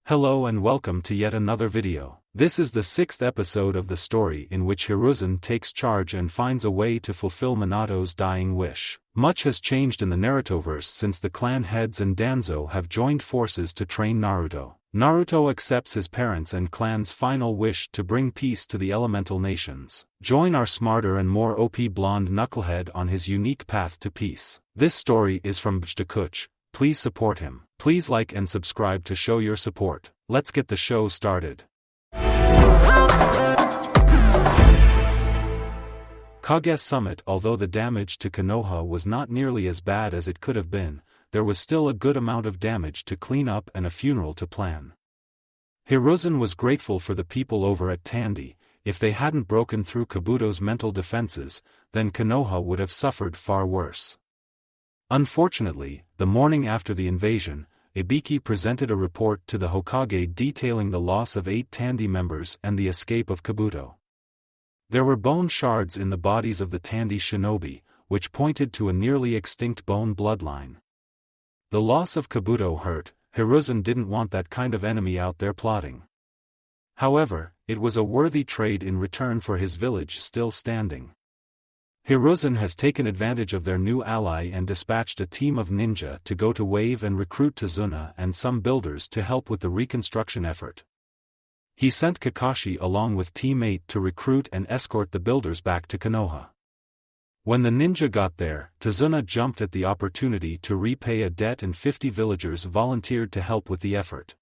Hello and welcome to yet another video. This is the 6th episode of the story in which Hiruzen takes charge and finds a way to fulfill Minato's dying wish. Much has changed in the Narutoverse since the clan heads and Danzo have joined forces to train Naruto. Naruto accepts his parents' and clan's final wish to bring peace to the elemental nations. Join our smarter and more OP blonde knucklehead on his unique path to peace. This story is from Bjtakuch. Please support him. Please like and subscribe to show your support. Let's get the show started. Kage Summit. Although the damage to Konoha was not nearly as bad as it could have been, there was still a good amount of damage to clean up and a funeral to plan. Hiruzen was grateful for the people over at Tandy. If they hadn't broken through Kabuto's mental defenses, then Konoha would have suffered far worse. Unfortunately, the morning after the invasion, Ibiki presented a report to the Hokage detailing the loss of 8 Tandy members and the escape of Kabuto. There were bone shards in the bodies of the Tandy Shinobi, which pointed to a nearly extinct bone bloodline. The loss of Kabuto hurt. Hiruzen didn't want that kind of enemy out there plotting. However, it was a worthy trade in return for his village still standing. Hiruzen has taken advantage of their new ally and dispatched a team of ninja to go to Wave and recruit Tazuna and some builders to help with the reconstruction effort. He sent Kakashi along with Team 8 to recruit and escort the builders back to Konoha. When the ninja got there, Tazuna jumped at the opportunity to repay a debt and 50 villagers volunteered to help with the effort.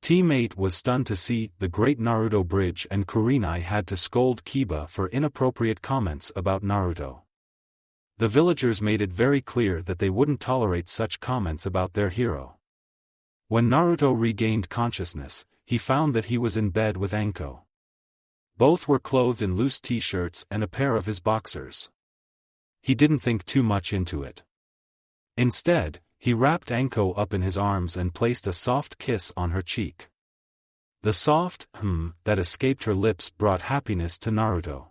Team 8 was stunned to see the Great Naruto Bridge and Kurenai had to scold Kiba for inappropriate comments about Naruto. The villagers made it very clear that they wouldn't tolerate such comments about their hero. When Naruto regained consciousness, he found that he was in bed with Anko. Both were clothed in loose t-shirts and a pair of his boxers. He didn't think too much into it. Instead, he wrapped Anko up in his arms and placed a soft kiss on her cheek. The soft that escaped her lips brought happiness to Naruto.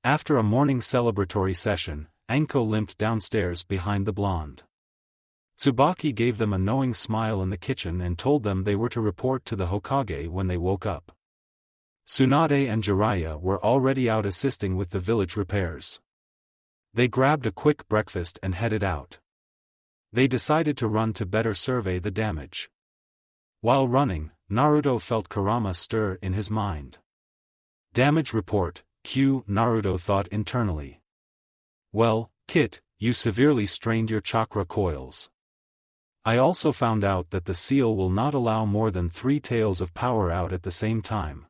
After a morning celebratory session, Anko limped downstairs behind the blonde. Tsubaki gave them a knowing smile in the kitchen and told them they were to report to the Hokage when they woke up. Tsunade and Jiraiya were already out assisting with the village repairs. They grabbed a quick breakfast and headed out. They decided to run to better survey the damage. While running, Naruto felt Kurama stir in his mind. Damage report, Q. Naruto thought internally. Well, Kit, you severely strained your chakra coils. I also found out that the seal will not allow more than 3 tails of power out at the same time.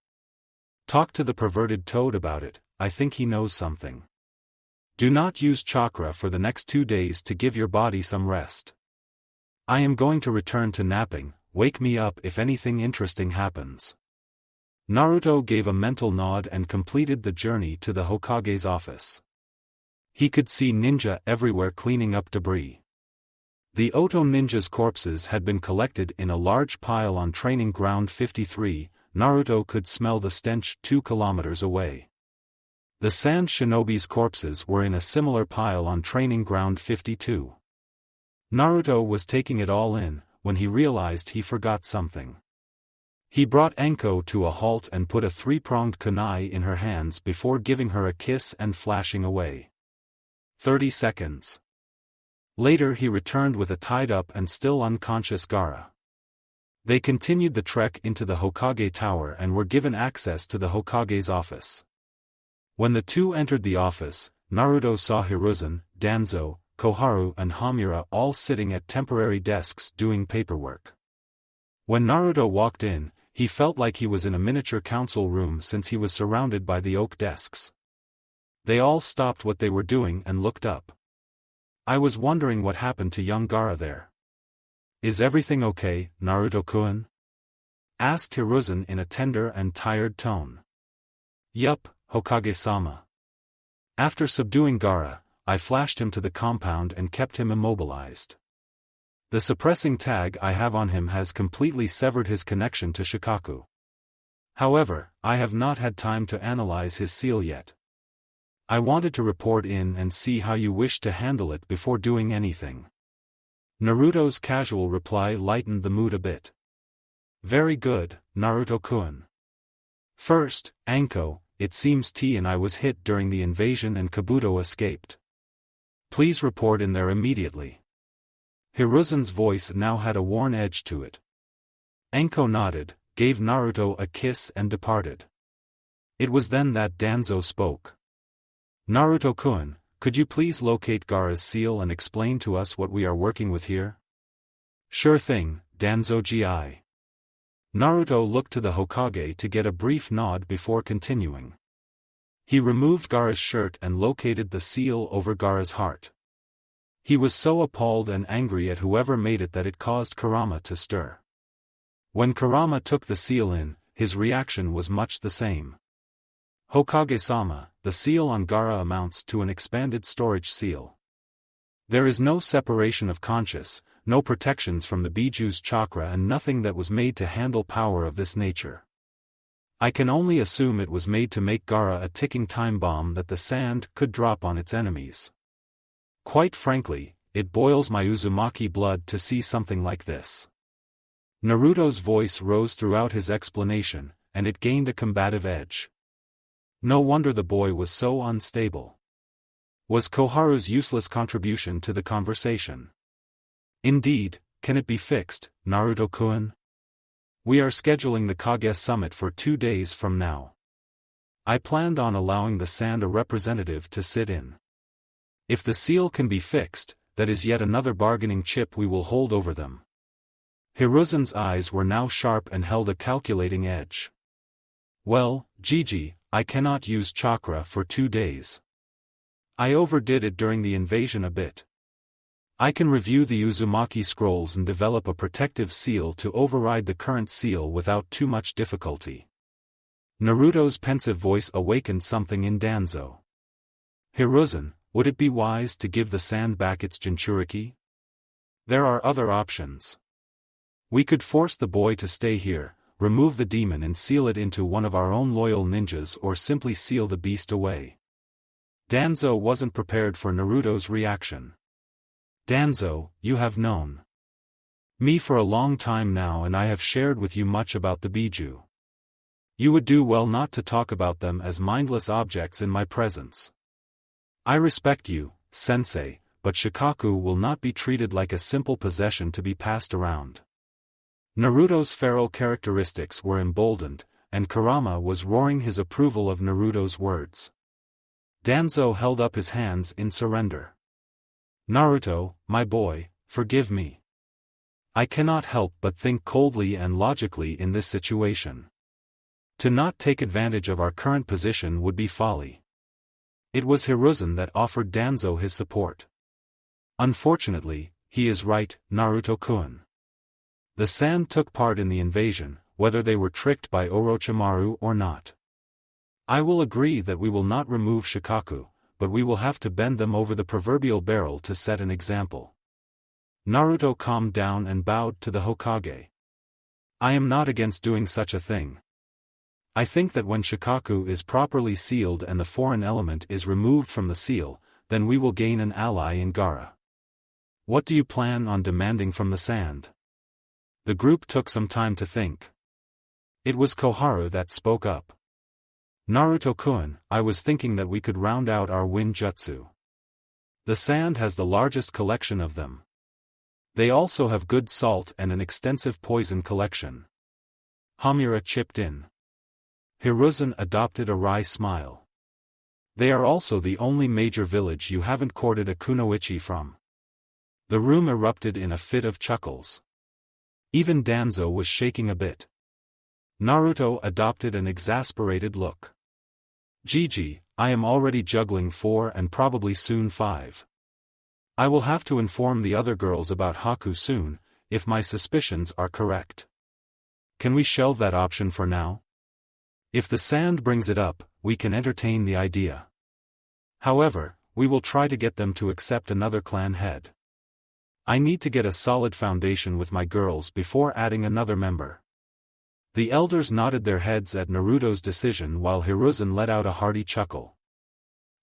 Talk to the perverted toad about it, I think he knows something. Do not use chakra for the next 2 days to give your body some rest. I am going to return to napping, wake me up if anything interesting happens. Naruto gave a mental nod and completed the journey to the Hokage's office. He could see ninja everywhere cleaning up debris. The Oto ninjas' corpses had been collected in a large pile on Training Ground 53, Naruto could smell the stench 2 kilometers away. The Sand Shinobi's corpses were in a similar pile on Training Ground 52. Naruto was taking it all in, when he realized he forgot something. He brought Anko to a halt and put a 3-pronged kunai in her hands before giving her a kiss and flashing away. 30 seconds. Later he returned with a tied-up and still unconscious Gaara. They continued the trek into the Hokage Tower and were given access to the Hokage's office. When the two entered the office, Naruto saw Hiruzen, Danzo, Koharu and Hamura all sitting at temporary desks doing paperwork. When Naruto walked in, he felt like he was in a miniature council room since he was surrounded by the oak desks. They all stopped what they were doing and looked up. I was wondering what happened to young Gaara there. Is everything okay, Naruto-kun? Asked Hiruzen in a tender and tired tone. Yup, Hokage-sama. After subduing Gaara, I flashed him to the compound and kept him immobilized. The suppressing tag I have on him has completely severed his connection to Shikaku. However, I have not had time to analyze his seal yet. I wanted to report in and see how you wish to handle it before doing anything. Naruto's casual reply lightened the mood a bit. Very good, Naruto-kun. First, Anko, it seems T and I was hit during the invasion and Kabuto escaped. Please report in there immediately. Hiruzen's voice now had a worn edge to it. Anko nodded, gave Naruto a kiss and departed. It was then that Danzo spoke. Naruto-kun, could you please locate Gaara's seal and explain to us what we are working with here? Sure thing, Danzo-gi. Naruto looked to the Hokage to get a brief nod before continuing. He removed Gaara's shirt and located the seal over Gaara's heart. He was so appalled and angry at whoever made it that it caused Kurama to stir. When Kurama took the seal in, his reaction was much the same. Hokage-sama, the seal on Gaara amounts to an expanded storage seal. There is no separation of conscious, no protections from the Biju's chakra and nothing that was made to handle power of this nature. I can only assume it was made to make Gaara a ticking time bomb that the sand could drop on its enemies. Quite frankly, it boils my Uzumaki blood to see something like this. Naruto's voice rose throughout his explanation, and it gained a combative edge. No wonder the boy was so unstable. Was Koharu's useless contribution to the conversation? Indeed, can it be fixed, Naruto-kun? We are scheduling the Kage summit for 2 days from now. I planned on allowing the sand a representative to sit in. If the seal can be fixed, that is yet another bargaining chip we will hold over them. Hiruzen's eyes were now sharp and held a calculating edge. Well, Gigi, I cannot use chakra for 2 days. I overdid it during the invasion a bit. I can review the Uzumaki scrolls and develop a protective seal to override the current seal without too much difficulty. Naruto's pensive voice awakened something in Danzo. Hiruzen, would it be wise to give the sand back its Jinchuriki? There are other options. We could force the boy to stay here, remove the demon and seal it into one of our own loyal ninjas or simply seal the beast away. Danzo wasn't prepared for Naruto's reaction. Danzo, you have known me for a long time now and I have shared with you much about the Biju. You would do well not to talk about them as mindless objects in my presence. I respect you, sensei, but Shikaku will not be treated like a simple possession to be passed around. Naruto's feral characteristics were emboldened, and Kurama was roaring his approval of Naruto's words. Danzo held up his hands in surrender. Naruto, my boy, forgive me. I cannot help but think coldly and logically in this situation. To not take advantage of our current position would be folly. It was Hiruzen that offered Danzo his support. Unfortunately, he is right, Naruto-kun. The sand took part in the invasion, whether they were tricked by Orochimaru or not. I will agree that we will not remove Shikaku, but we will have to bend them over the proverbial barrel to set an example. Naruto calmed down and bowed to the Hokage. I am not against doing such a thing. I think that when Shikaku is properly sealed and the foreign element is removed from the seal, then we will gain an ally in Gaara. What do you plan on demanding from the sand? The group took some time to think. It was Koharu that spoke up. Naruto-kun, I was thinking that we could round out our wind jutsu. The sand has the largest collection of them. They also have good salt and an extensive poison collection. Hamura chipped in. Hiruzen adopted a wry smile. They are also the only major village you haven't courted a kunoichi from. The room erupted in a fit of chuckles. Even Danzo was shaking a bit. Naruto adopted an exasperated look. Gigi, I am already juggling 4 and probably soon 5. I will have to inform the other girls about Haku soon, if my suspicions are correct. Can we shelve that option for now? If the sand brings it up, we can entertain the idea. However, we will try to get them to accept another clan head. I need to get a solid foundation with my girls before adding another member. The elders nodded their heads at Naruto's decision while Hiruzen let out a hearty chuckle.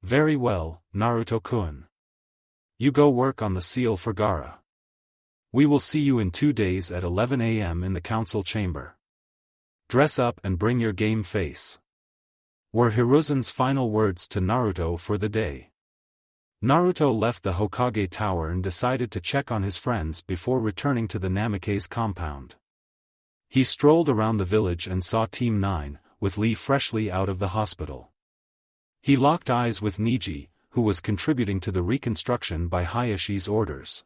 Very well, Naruto-kun. You go work on the seal for Gaara. We will see you in 2 days at 11 a.m. in the council chamber. Dress up and bring your game face," were Hiruzen's final words to Naruto for the day. Naruto left the Hokage tower and decided to check on his friends before returning to the Namikaze compound. He strolled around the village and saw Team 9, with Lee freshly out of the hospital. He locked eyes with Neji, who was contributing to the reconstruction by Hayashi's orders.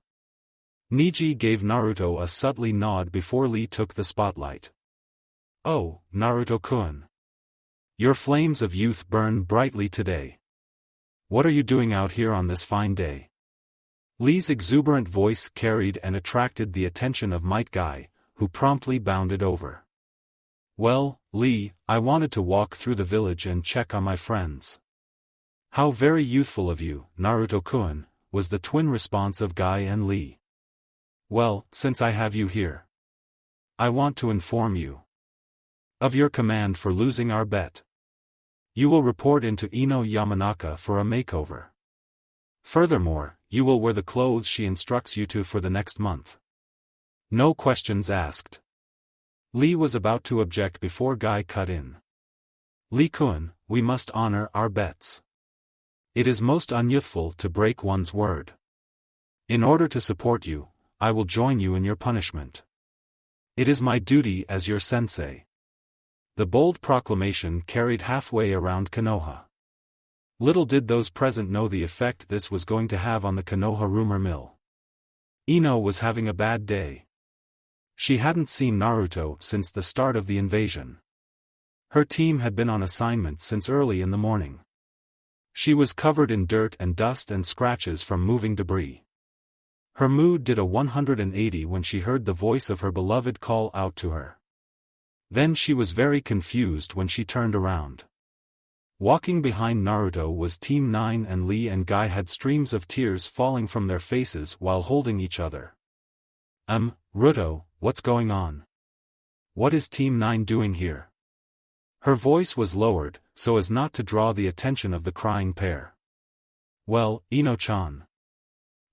Neji gave Naruto a subtly nod before Lee took the spotlight. "Oh, Naruto-kun. Your flames of youth burn brightly today. What are you doing out here on this fine day?" Lee's exuberant voice carried and attracted the attention of Might Guy, who promptly bounded over. "Well, Lee, I wanted to walk through the village and check on my friends." "How very youthful of you, Naruto-kun," was the twin response of Guy and Lee. "Well, since I have you here, I want to inform you of your command for losing our bet. You will report into Ino Yamanaka for a makeover. Furthermore, you will wear the clothes she instructs you to for the next month. No questions asked." Lee was about to object before Guy cut in. "Lee-kun, we must honor our bets. It is most unyouthful to break one's word. In order to support you, I will join you in your punishment. It is my duty as your sensei." The bold proclamation carried halfway around Konoha. Little did those present know the effect this was going to have on the Konoha rumor mill. Ino was having a bad day. She hadn't seen Naruto since the start of the invasion. Her team had been on assignment since early in the morning. She was covered in dirt and dust and scratches from moving debris. Her mood did a 180 when she heard the voice of her beloved call out to her. Then she was very confused when she turned around. Walking behind Naruto was Team 9, and Lee and Guy had streams of tears falling from their faces while holding each other. Ruto, what's going on? What is Team 9 doing here?" Her voice was lowered, so as not to draw the attention of the crying pair. "Well, Ino-chan.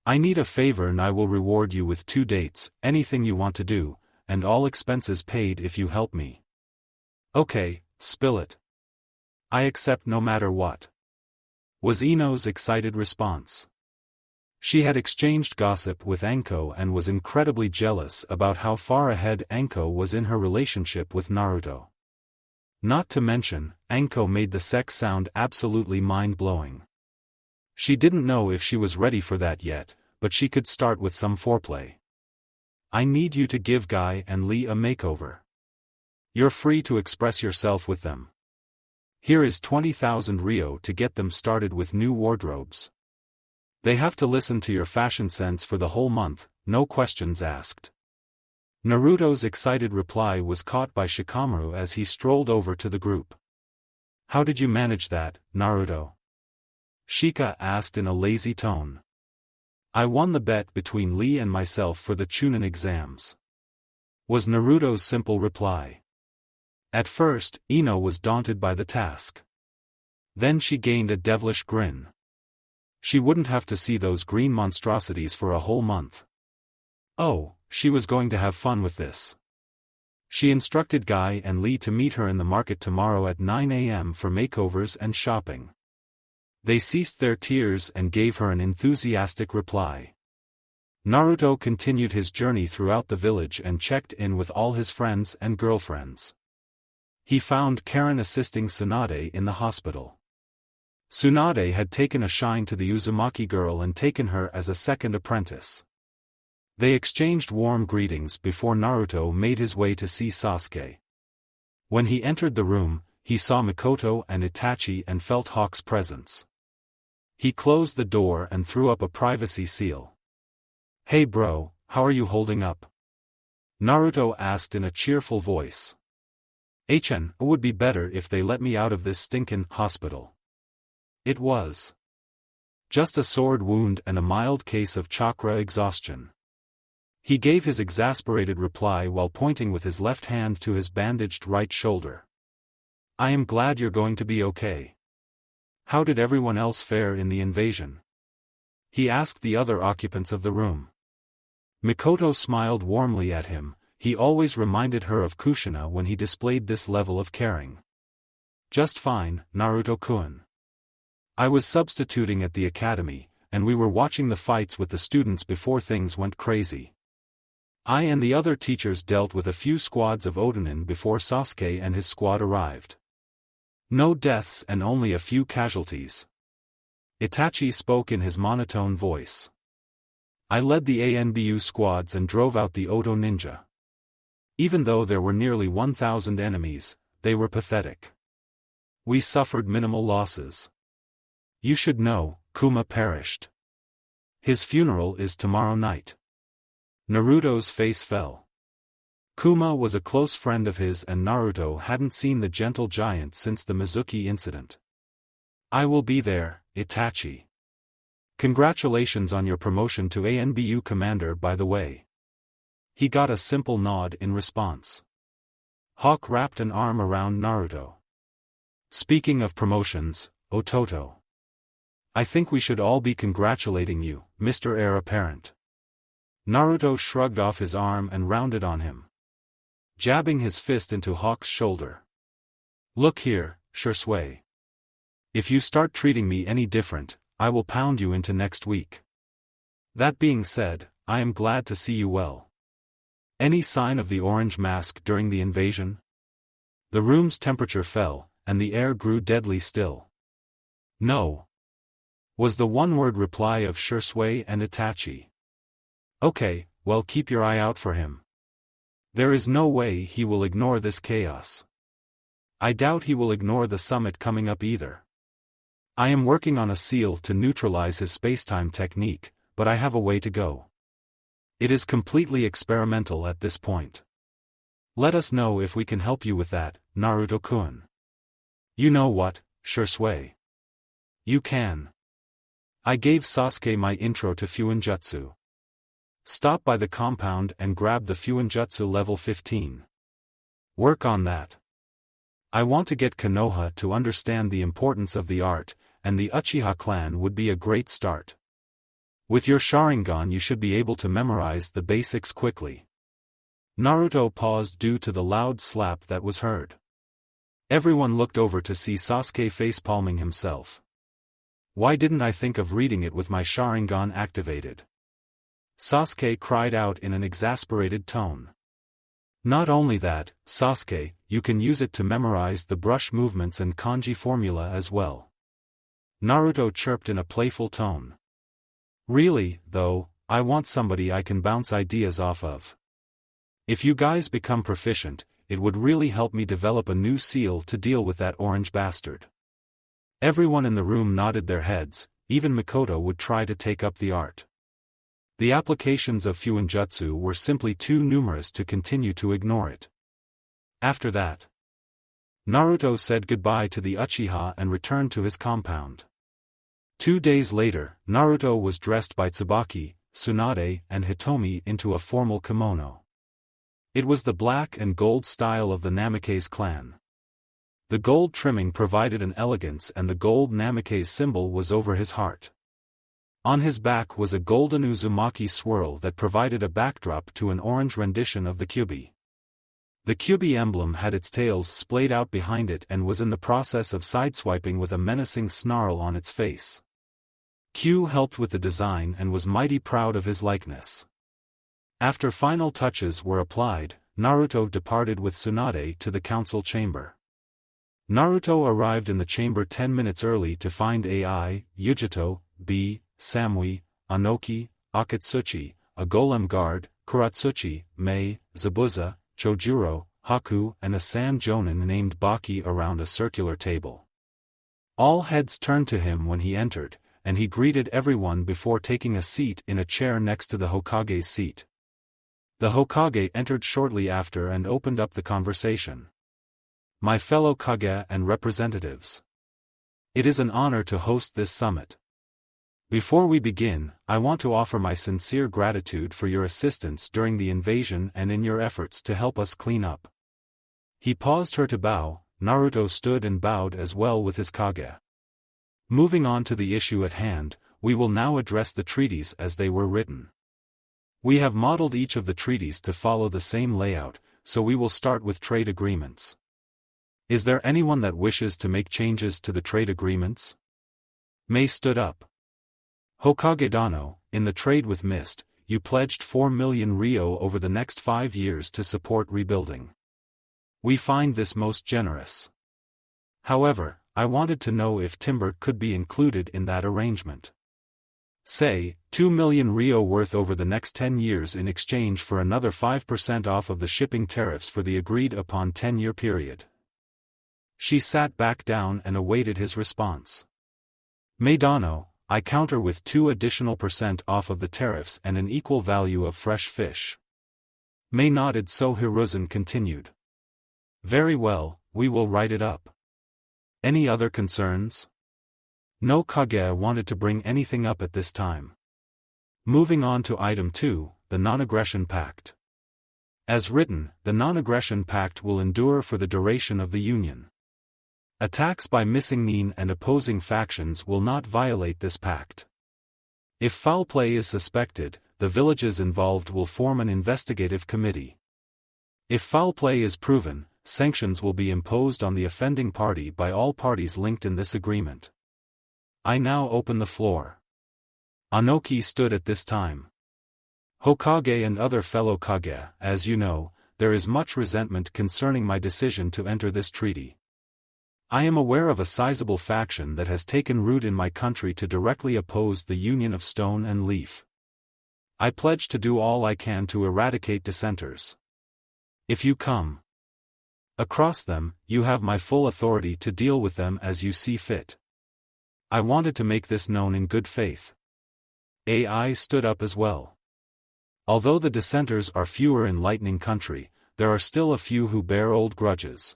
I need a favor and I will reward you with 2 dates, anything you want to do, and all expenses paid if you help me." "Okay, spill it. I accept no matter what," was Ino's excited response. She had exchanged gossip with Anko and was incredibly jealous about how far ahead Anko was in her relationship with Naruto. Not to mention, Anko made the sex sound absolutely mind-blowing. She didn't know if she was ready for that yet, but she could start with some foreplay. "I need you to give Guy and Lee a makeover. You're free to express yourself with them. Here is 20,000 Ryo to get them started with new wardrobes. They have to listen to your fashion sense for the whole month, no questions asked." Naruto's excited reply was caught by Shikamaru as he strolled over to the group. "How did you manage that, Naruto?" Shika asked in a lazy tone. "I won the bet between Lee and myself for the Chunin exams," was Naruto's simple reply. At first, Ino was daunted by the task. Then she gained a devilish grin. She wouldn't have to see those green monstrosities for a whole month. Oh, she was going to have fun with this. She instructed Guy and Lee to meet her in the market tomorrow at 9 a.m. for makeovers and shopping. They ceased their tears and gave her an enthusiastic reply. Naruto continued his journey throughout the village and checked in with all his friends and girlfriends. He found Karen assisting Tsunade in the hospital. Tsunade had taken a shine to the Uzumaki girl and taken her as a second apprentice. They exchanged warm greetings before Naruto made his way to see Sasuke. When he entered the room, he saw Mikoto and Itachi and felt Hawk's presence. He closed the door and threw up a privacy seal. "Hey bro, how are you holding up?" Naruto asked in a cheerful voice. "It would be better if they let me out of this stinkin' hospital. It was just a sword wound and a mild case of chakra exhaustion." He gave his exasperated reply while pointing with his left hand to his bandaged right shoulder. "I am glad you're going to be okay. How did everyone else fare in the invasion?" he asked the other occupants of the room. Mikoto smiled warmly at him. He always reminded her of Kushina when he displayed this level of caring. Just fine, Naruto-kun. I was substituting at the academy, and we were watching the fights with the students before things went crazy. I and the other teachers dealt with a few squads of Odanin before Sasuke and his squad arrived. No deaths and only a few casualties. Itachi spoke in his monotone voice. I led the ANBU squads and drove out the Oto ninja. Even though there were nearly 1,000 enemies, they were pathetic. We suffered minimal losses. You should know, Kuma perished. His funeral is tomorrow night. Naruto's face fell. Kuma was a close friend of his and Naruto hadn't seen the gentle giant since the Mizuki incident. I will be there, Itachi. Congratulations on your promotion to ANBU commander, by the way. He got a simple nod in response. Hawk wrapped an arm around Naruto. Speaking of promotions, Ototo. I think we should all be congratulating you, Mr. Heir Apparent. Naruto shrugged off his arm and rounded on him, jabbing his fist into Hawk's shoulder. Look here, Shursui. If you start treating me any different, I will pound you into next week. That being said, I am glad to see you well. Any sign of the orange mask during the invasion? The room's temperature fell, and the air grew deadly still. No. Was the one-word reply of Shursui and Itachi. Okay, well, keep your eye out for him. There is no way he will ignore this chaos. I doubt he will ignore the summit coming up either. I am working on a seal to neutralize his spacetime technique, but I have a way to go. It is completely experimental at this point. Let us know if we can help you with that, Naruto-kun. You know what, Shursui? You can. I gave Sasuke my intro to Fuinjutsu. Stop by the compound and grab the Fuinjutsu level 15. Work on that. I want to get Konoha to understand the importance of the art, and the Uchiha clan would be a great start. With your Sharingan you should be able to memorize the basics quickly. Naruto paused due to the loud slap that was heard. Everyone looked over to see Sasuke facepalming himself. Why didn't I think of reading it with my Sharingan activated? Sasuke cried out in an exasperated tone. Not only that, Sasuke, you can use it to memorize the brush movements and kanji formula as well. Naruto chirped in a playful tone. Really, though, I want somebody I can bounce ideas off of. If you guys become proficient, it would really help me develop a new seal to deal with that orange bastard. Everyone in the room nodded their heads, even Mikoto would try to take up the art. The applications of Fuinjutsu were simply too numerous to continue to ignore it. After that, Naruto said goodbye to the Uchiha and returned to his compound. 2 days later, Naruto was dressed by Tsubaki, Tsunade, and Hitomi into a formal kimono. It was the black and gold style of the Namikaze clan. The gold trimming provided an elegance and the gold Namikaze symbol was over his heart. On his back was a golden Uzumaki swirl that provided a backdrop to an orange rendition of the Kyubi. The Kyubi emblem had its tails splayed out behind it and was in the process of sideswiping with a menacing snarl on its face. Q helped with the design and was mighty proud of his likeness. After final touches were applied, Naruto departed with Tsunade to the council chamber. Naruto arrived in the chamber 10 minutes early to find Ai, Yujito, B, Samui, Anoki, Akatsuchi, a golem guard, Kuratsuchi, Mei, Zabuza, Chojuro, Haku and a San Jonin named Baki around a circular table. All heads turned to him when he entered, and he greeted everyone before taking a seat in a chair next to the Hokage's seat. The Hokage entered shortly after and opened up the conversation. My fellow Kage and representatives. It is an honor to host this summit. Before we begin, I want to offer my sincere gratitude for your assistance during the invasion and in your efforts to help us clean up. He paused her to bow. Naruto stood and bowed as well with his Kage. Moving on to the issue at hand, we will now address the treaties as they were written. We have modeled each of the treaties to follow the same layout, so we will start with trade agreements. Is there anyone that wishes to make changes to the trade agreements? Mei stood up. Hokage Dano, in the trade with Mist, you pledged 4 million ryo over the next 5 years to support rebuilding. We find this most generous. However, I wanted to know if timber could be included in that arrangement. Say, 2 million ryo worth over the next 10 years in exchange for another 5% off of the shipping tariffs for the agreed upon 10-year period. She sat back down and awaited his response. Meidano, I counter with 2 additional % off of the tariffs and an equal value of fresh fish. Mei nodded, so Hiruzen continued. Very well, we will write it up. Any other concerns? No Kage wanted to bring anything up at this time. Moving on to item 2, the Non-Aggression Pact. As written, the Non-Aggression Pact will endure for the duration of the Union. Attacks by missing nin and opposing factions will not violate this pact. If foul play is suspected, the villages involved will form an investigative committee. If foul play is proven, sanctions will be imposed on the offending party by all parties linked in this agreement. I now open the floor. Anoki stood at this time. Hokage and other fellow Kage, as you know, there is much resentment concerning my decision to enter this treaty. I am aware of a sizable faction that has taken root in my country to directly oppose the union of stone and leaf. I pledge to do all I can to eradicate dissenters. If you come across them, you have my full authority to deal with them as you see fit. I wanted to make this known in good faith. AI stood up as well. Although the dissenters are fewer in Lightning Country, there are still a few who bear old grudges.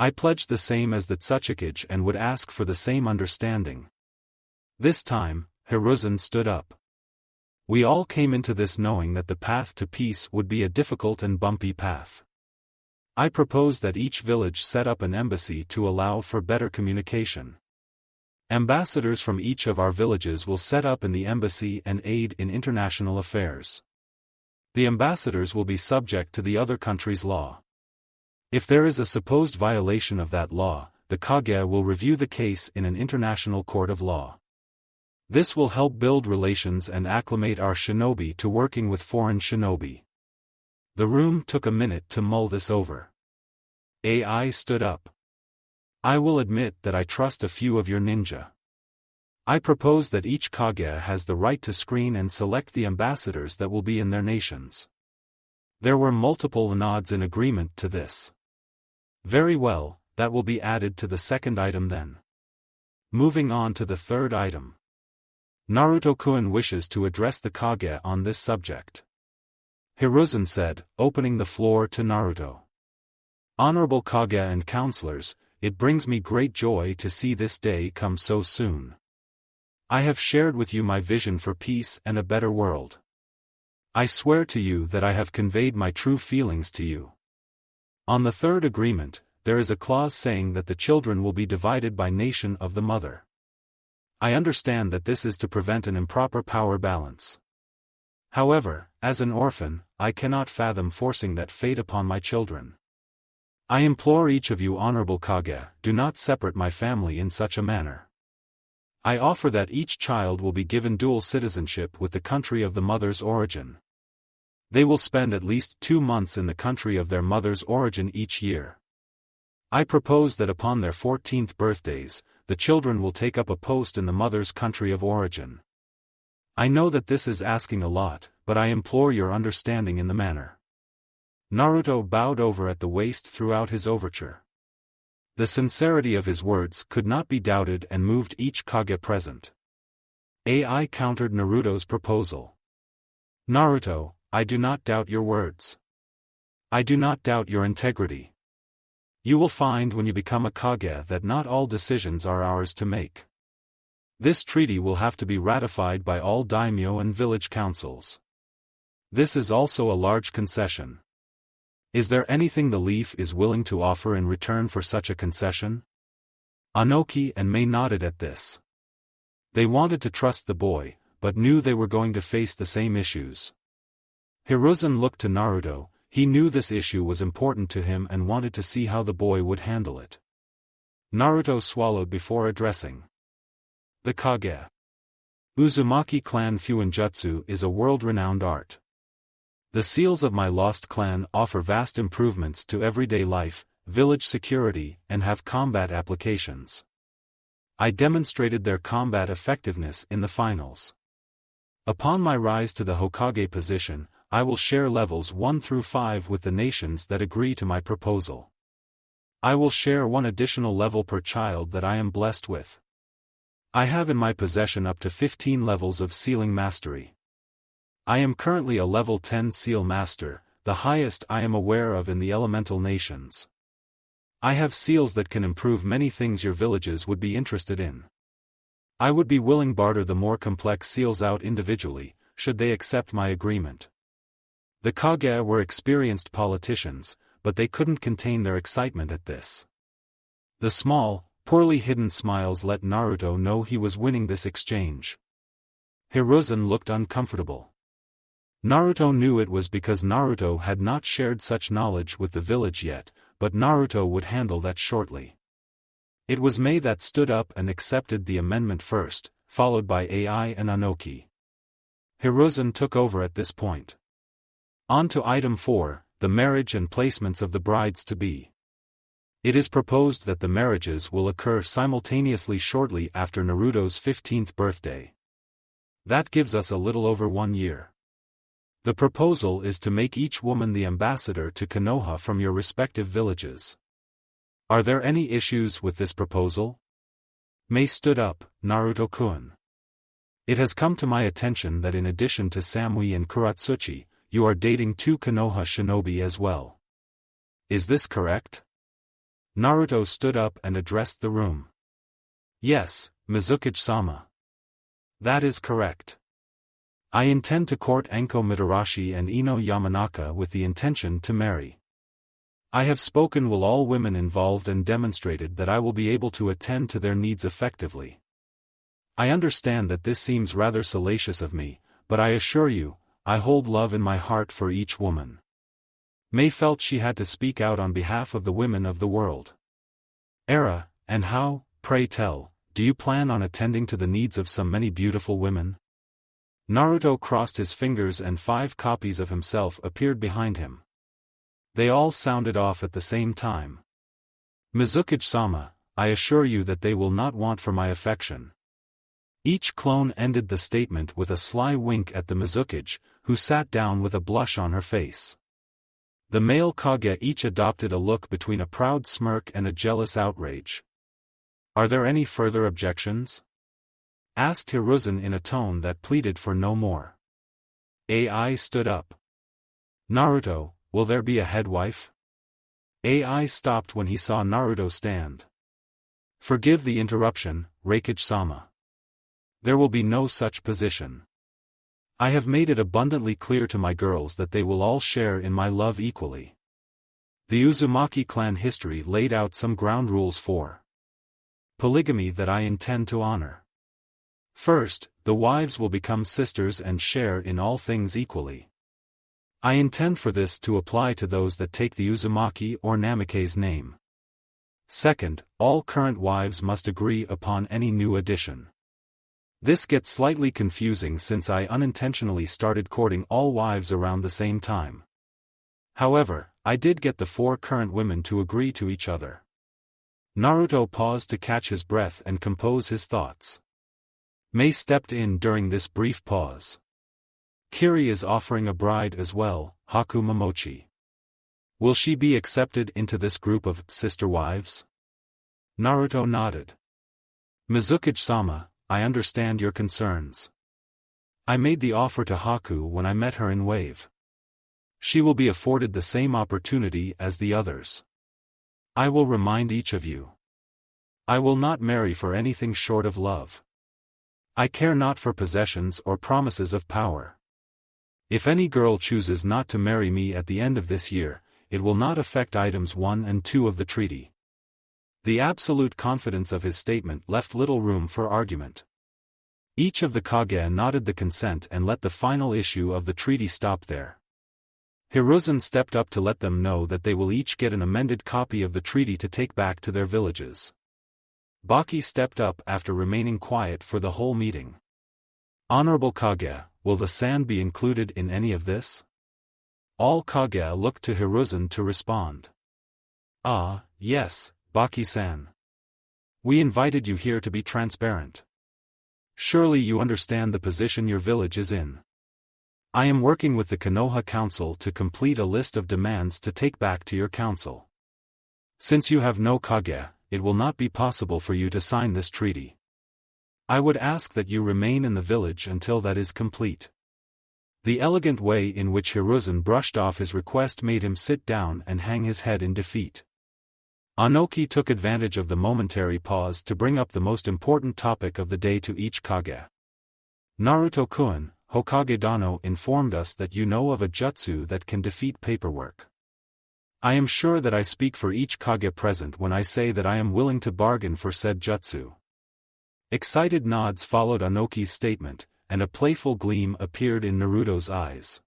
I pledge the same as the Tsuchikage and would ask for the same understanding. This time, Hiruzen stood up. We all came into this knowing that the path to peace would be a difficult and bumpy path. I propose that each village set up an embassy to allow for better communication. Ambassadors from each of our villages will set up in the embassy and aid in international affairs. The ambassadors will be subject to the other country's law. If there is a supposed violation of that law, the Kage will review the case in an international court of law. This will help build relations and acclimate our shinobi to working with foreign shinobi. The room took a minute to mull this over. AI stood up. I will admit that I trust a few of your ninja. I propose that each Kage has the right to screen and select the ambassadors that will be in their nations. There were multiple nods in agreement to this. Very well, that will be added to the second item then. Moving on to the third item. Naruto-kun wishes to address the Kage on this subject. Hiruzen said, opening the floor to Naruto. Honorable Kage and counselors, it brings me great joy to see this day come so soon. I have shared with you my vision for peace and a better world. I swear to you that I have conveyed my true feelings to you. On the third agreement, there is a clause saying that the children will be divided by nation of the mother. I understand that this is to prevent an improper power balance. However, as an orphan, I cannot fathom forcing that fate upon my children. I implore each of you honorable Kage, do not separate my family in such a manner. I offer that each child will be given dual citizenship with the country of the mother's origin. They will spend at least 2 months in the country of their mother's origin each year. I propose that upon their 14th birthdays, the children will take up a post in the mother's country of origin. I know that this is asking a lot, but I implore your understanding in the matter. Naruto bowed over at the waist throughout his overture. The sincerity of his words could not be doubted and moved each Kage present. AI countered Naruto's proposal. Naruto, I do not doubt your words. I do not doubt your integrity. You will find when you become a Kage that not all decisions are ours to make. This treaty will have to be ratified by all daimyo and village councils. This is also a large concession. Is there anything the Leaf is willing to offer in return for such a concession? Anoki and Mei nodded at this. They wanted to trust the boy, but knew they were going to face the same issues. Hiruzen looked to Naruto. He knew this issue was important to him and wanted to see how the boy would handle it. Naruto swallowed before addressing the Kage. Uzumaki clan Fuinjutsu is a world-renowned art. The seals of my lost clan offer vast improvements to everyday life, village security, and have combat applications. I demonstrated their combat effectiveness in the finals. Upon my rise to the Hokage position, I will share levels 1 through 5 with the nations that agree to my proposal. I will share one additional level per child that I am blessed with. I have in my possession up to 15 levels of sealing mastery. I am currently a level 10 seal master, the highest I am aware of in the elemental nations. I have seals that can improve many things your villages would be interested in. I would be willing barter the more complex seals out individually, should they accept my agreement. The Kage were experienced politicians, but they couldn't contain their excitement at this. The small, poorly hidden smiles let Naruto know he was winning this exchange. Hiruzen looked uncomfortable. Naruto knew it was because Naruto had not shared such knowledge with the village yet, but Naruto would handle that shortly. It was Mei that stood up and accepted the amendment first, followed by Ai and Anoki. Hiruzen took over at this point. On to item 4, the marriage and placements of the brides-to-be. It is proposed that the marriages will occur simultaneously shortly after Naruto's 15th birthday. That gives us a little over 1 year. The proposal is to make each woman the ambassador to Konoha from your respective villages. Are there any issues with this proposal? Mei stood up. Naruto-kun. It has come to my attention that in addition to Samui and Kuratsuchi, you are dating 2 Konoha shinobi as well. Is this correct? Naruto stood up and addressed the room. Yes, Mizukage-sama. That is correct. I intend to court Anko Mitarashi and Ino Yamanaka with the intention to marry. I have spoken with all women involved and demonstrated that I will be able to attend to their needs effectively. I understand that this seems rather salacious of me, but I assure you, I hold love in my heart for each woman. Mei felt she had to speak out on behalf of the women of the world. Era, and how, pray tell, do you plan on attending to the needs of so many beautiful women? Naruto crossed his fingers and 5 copies of himself appeared behind him. They all sounded off at the same time. Mizukage-sama, I assure you that they will not want for my affection. Each clone ended the statement with a sly wink at the Mizukage, who sat down with a blush on her face. The male Kage each adopted a look between a proud smirk and a jealous outrage. Are there any further objections? Asked Hiruzen in a tone that pleaded for no more. Ai stood up. Naruto, will there be a head wife? Ai stopped when he saw Naruto stand. Forgive the interruption, Raikage-sama. There will be no such position. I have made it abundantly clear to my girls that they will all share in my love equally. The Uzumaki clan history laid out some ground rules for polygamy that I intend to honor. First, the wives will become sisters and share in all things equally. I intend for this to apply to those that take the Uzumaki or Namikaze name. Second, all current wives must agree upon any new addition. This gets slightly confusing since I unintentionally started courting all wives around the same time. However, I did get the 4 current women to agree to each other. Naruto paused to catch his breath and compose his thoughts. Mei stepped in during this brief pause. Kiri is offering a bride as well, Haku Momochi. Will she be accepted into this group of sister wives? Naruto nodded. Mizukage-sama, I understand your concerns. I made the offer to Haku when I met her in Wave. She will be afforded the same opportunity as the others. I will remind each of you. I will not marry for anything short of love. I care not for possessions or promises of power. If any girl chooses not to marry me at the end of this year, it will not affect items 1 and 2 of the treaty. The absolute confidence of his statement left little room for argument. Each of the Kage nodded the consent and let the final issue of the treaty stop there. Hiruzen stepped up to let them know that they will each get an amended copy of the treaty to take back to their villages. Baki stepped up after remaining quiet for the whole meeting. Honorable Kage, will the San be included in any of this? All Kage looked to Hiruzen to respond. Ah, yes, Baki-san. We invited you here to be transparent. Surely you understand the position your village is in. I am working with the Konoha Council to complete a list of demands to take back to your council. Since you have no Kage, it will not be possible for you to sign this treaty. I would ask that you remain in the village until that is complete. The elegant way in which Hiruzen brushed off his request made him sit down and hang his head in defeat. Anoki took advantage of the momentary pause to bring up the most important topic of the day to each Kage. Naruto-kun, Hokage Dano informed us that you know of a jutsu that can defeat paperwork. I am sure that I speak for each Kage present when I say that I am willing to bargain for said jutsu. Excited nods followed Anoki's statement, and a playful gleam appeared in Naruto's eyes.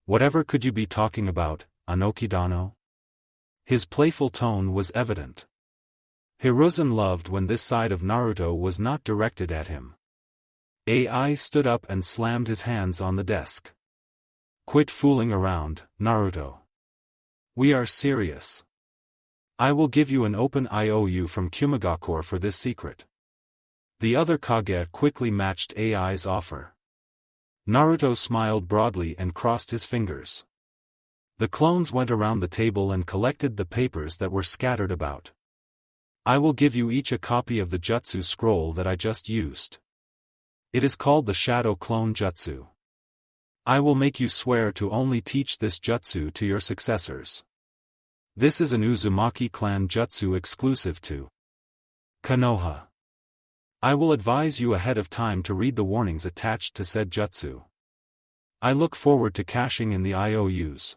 Whatever could you be talking about, Anoki Dano? His playful tone was evident. Hiruzen loved when this side of Naruto was not directed at him. AI stood up and slammed his hands on the desk. Quit fooling around, Naruto. We are serious. I will give you an open IOU from Kumigakure for this secret. The other Kage quickly matched AI's offer. Naruto smiled broadly and crossed his fingers. The clones went around the table and collected the papers that were scattered about. I will give you each a copy of the jutsu scroll that I just used. It is called the Shadow Clone Jutsu. I will make you swear to only teach this jutsu to your successors. This is an Uzumaki clan jutsu exclusive to Konoha. I will advise you ahead of time to read the warnings attached to said jutsu. I look forward to cashing in the IOUs.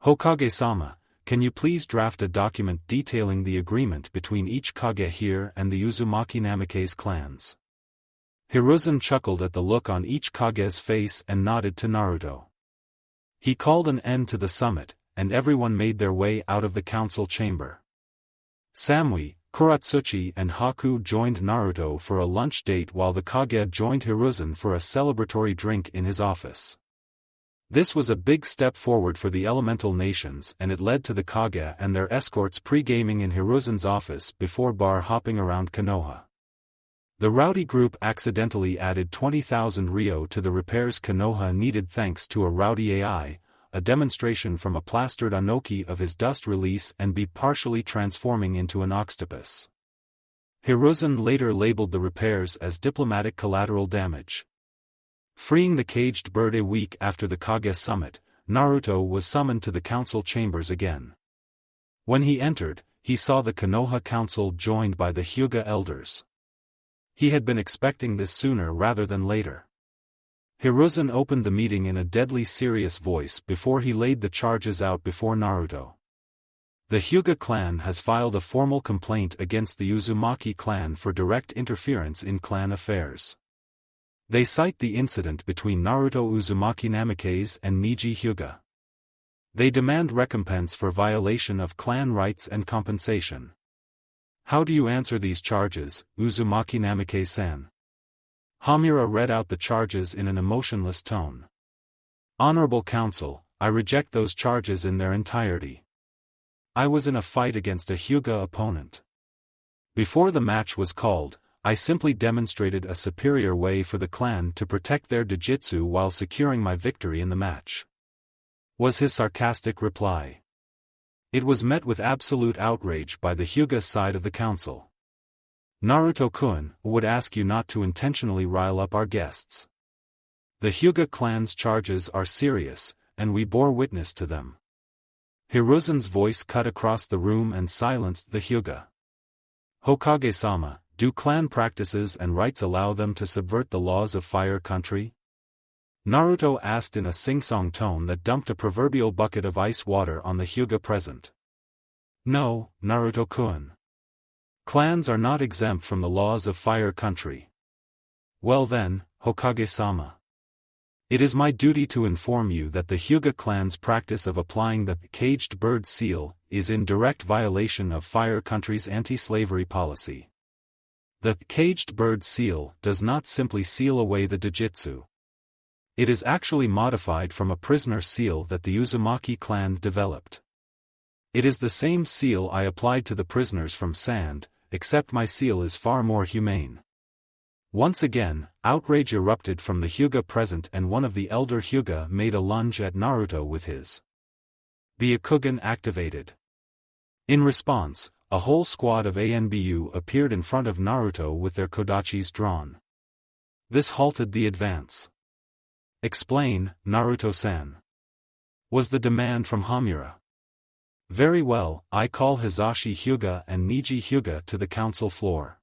Hokage-sama, can you please draft a document detailing the agreement between each Kage here and the Uzumaki Namikaze clans? Hiruzen chuckled at the look on each Kage's face and nodded to Naruto. He called an end to the summit, and everyone made their way out of the council chamber. Samui, Kuratsuchi and Haku joined Naruto for a lunch date while the Kage joined Hiruzen for a celebratory drink in his office. This was a big step forward for the elemental nations and it led to the Kage and their escorts pre-gaming in Hiruzen's office before bar hopping around Konoha. The rowdy group accidentally added 20,000 Ryo to the repairs Konoha needed thanks to a rowdy AI, a demonstration from a plastered Anoki of his dust release and be partially transforming into an octopus. Hiruzen later labeled the repairs as diplomatic collateral damage. Freeing the caged bird a week after the Kage summit, Naruto was summoned to the council chambers again. When he entered, he saw the Konoha council joined by the Hyuga elders. He had been expecting this sooner rather than later. Hiruzen opened the meeting in a deadly serious voice before he laid the charges out before Naruto. The Hyuga clan has filed a formal complaint against the Uzumaki clan for direct interference in clan affairs. They cite the incident between Naruto Uzumaki Namikaze and Niji Hyuga. They demand recompense for violation of clan rights and compensation. How do you answer these charges, Uzumaki Namikaze-san? Hamura read out the charges in an emotionless tone. Honorable Council, I reject those charges in their entirety. I was in a fight against a Hyuga opponent. Before the match was called, I simply demonstrated a superior way for the clan to protect their Dojutsu while securing my victory in the match. Was his sarcastic reply. It was met with absolute outrage by the Hyuga side of the council. Naruto-kun would ask you not to intentionally rile up our guests. The Hyuga clan's charges are serious, and we bore witness to them. Hiruzen's voice cut across the room and silenced the Hyuga. Hokage-sama, do clan practices and rights allow them to subvert the laws of Fire Country? Naruto asked in a sing-song tone that dumped a proverbial bucket of ice water on the Hyuga present. No, Naruto-kun. Clans are not exempt from the laws of Fire Country. Well then, Hokage-sama. It is my duty to inform you that the Hyuga clan's practice of applying the caged bird seal is in direct violation of Fire Country's anti-slavery policy. The caged bird seal does not simply seal away the Dojutsu. It is actually modified from a prisoner seal that the Uzumaki clan developed. It is the same seal I applied to the prisoners from Sand, except my seal is far more humane. Once again, outrage erupted from the Hyuga present and one of the elder Hyuga made a lunge at Naruto with his Byakugan activated. In response, a whole squad of ANBU appeared in front of Naruto with their kodachis drawn. This halted the advance. "Explain, Naruto-san," was the demand from Hamura. "Very well, I call Hizashi Hyuga and Niji Hyuga to the council floor,"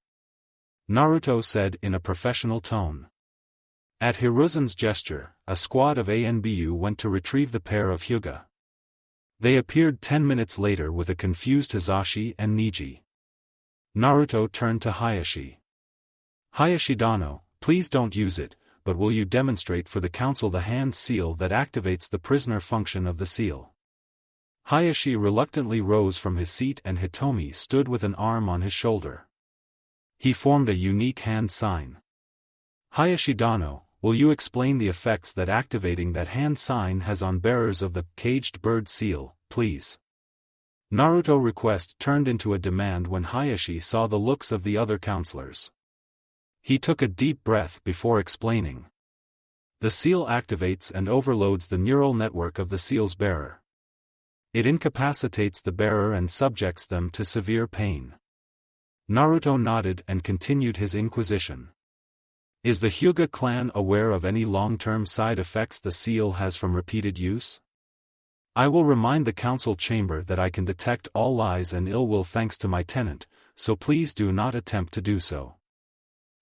Naruto said in a professional tone. At Hiruzen's gesture, a squad of ANBU went to retrieve the pair of Hyuga. They appeared 10 minutes later with a confused Hizashi and Niji. Naruto turned to Hayashi. "Hayashidano, please don't use it, but will you demonstrate for the council the hand seal that activates the prisoner function of the seal?" Hayashi reluctantly rose from his seat and Hitomi stood with an arm on his shoulder. He formed a unique hand sign. "Hayashidano, will you explain the effects that activating that hand sign has on bearers of the caged bird seal, please?" Naruto's request turned into a demand when Hayashi saw the looks of the other counselors. He took a deep breath before explaining. "The seal activates and overloads the neural network of the seal's bearer. It incapacitates the bearer and subjects them to severe pain." Naruto nodded and continued his inquisition. "Is the Hyuga clan aware of any long-term side effects the seal has from repeated use? I will remind the council chamber that I can detect all lies and ill will thanks to my tenant, so please do not attempt to do so."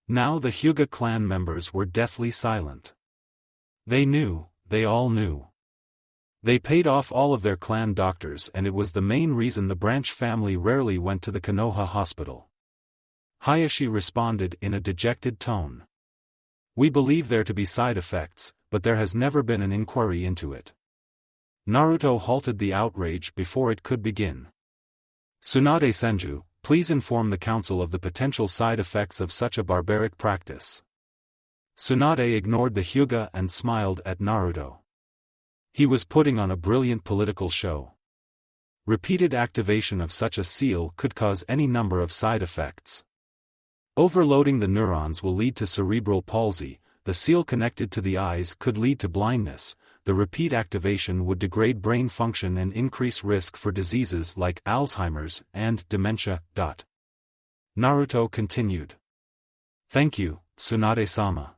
Now the Hyuga clan members were deathly silent. They knew, they all knew. They paid off all of their clan doctors and it was the main reason the branch family rarely went to the Konoha hospital. Hayashi responded in a dejected tone. "We believe there to be side effects, but there has never been an inquiry into it." Naruto halted the outrage before it could begin. "Tsunade Senju, please inform the council of the potential side effects of such a barbaric practice." Tsunade ignored the Hyuga and smiled at Naruto. He was putting on a brilliant political show. Repeated activation of such a seal could cause any number of side effects. Overloading the neurons will lead to cerebral palsy, the seal connected to the eyes could lead to blindness, the repeat activation would degrade brain function and increase risk for diseases like Alzheimer's and dementia. Naruto continued. "Thank you, Tsunade-sama.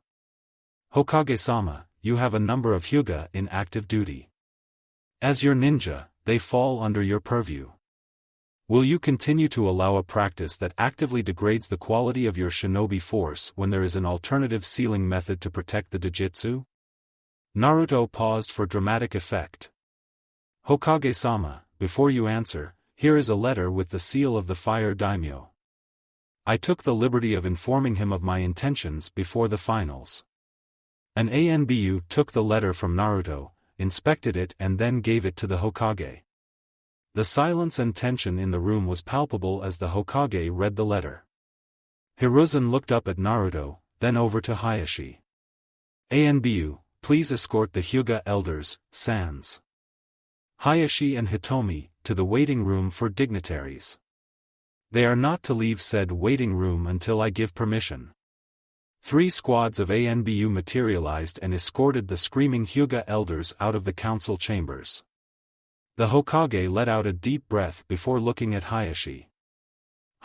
Hokage-sama, you have a number of Hyuga in active duty. As your ninja, they fall under your purview. Will you continue to allow a practice that actively degrades the quality of your shinobi force when there is an alternative sealing method to protect the Dojutsu?" Naruto paused for dramatic effect. "Hokage-sama, before you answer, here is a letter with the seal of the Fire Daimyo. I took the liberty of informing him of my intentions before the finals." An ANBU took the letter from Naruto, inspected it and then gave it to the Hokage. The silence and tension in the room was palpable as the Hokage read the letter. Hiruzen looked up at Naruto, then over to Hayashi. "ANBU, please escort the Hyuga elders, sans Hayashi and Hitomi, to the waiting room for dignitaries. They are not to leave said waiting room until I give permission." 3 squads of ANBU materialized and escorted the screaming Hyuga elders out of the council chambers. The Hokage let out a deep breath before looking at Hayashi.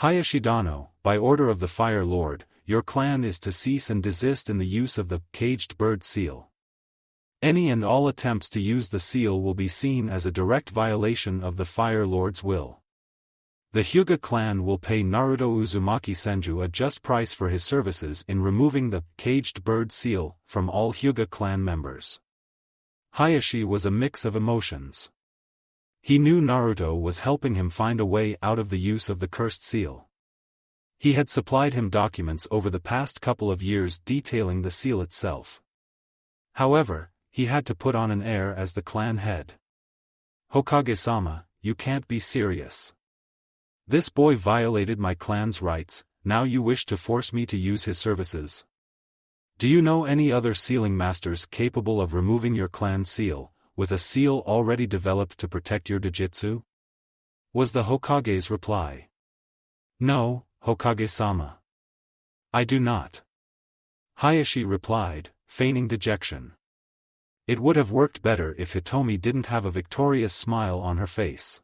"Hayashidano, by order of the Fire Lord, your clan is to cease and desist in the use of the caged bird seal. Any and all attempts to use the seal will be seen as a direct violation of the Fire Lord's will. The Hyuga clan will pay Naruto Uzumaki Senju a just price for his services in removing the caged bird seal from all Hyuga clan members." Hayashi was a mix of emotions. He knew Naruto was helping him find a way out of the use of the cursed seal. He had supplied him documents over the past couple of years detailing the seal itself. However, he had to put on an air as the clan head. "Hokage-sama, you can't be serious. This boy violated my clan's rights, now you wish to force me to use his services. Do you know any other sealing masters capable of removing your clan seal, with a seal already developed to protect your Dojutsu?" was the Hokage's reply. "No, Hokage-sama. I do not." Hayashi replied, feigning dejection. It would have worked better if Hitomi didn't have a victorious smile on her face.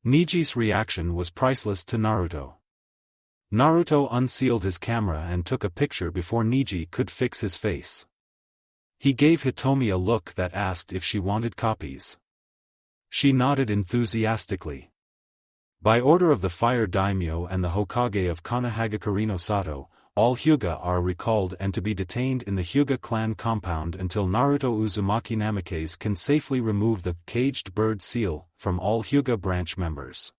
Niji's reaction was priceless to Naruto. Naruto unsealed his camera and took a picture before Niji could fix his face. He gave Hitomi a look that asked if she wanted copies. She nodded enthusiastically. By order of the Fire Daimyo and the Hokage of Konohagakure no Sato, all Hyuga are recalled and to be detained in the Hyuga clan compound until Naruto Uzumaki Namikaze can safely remove the caged bird seal from all Hyuga branch members.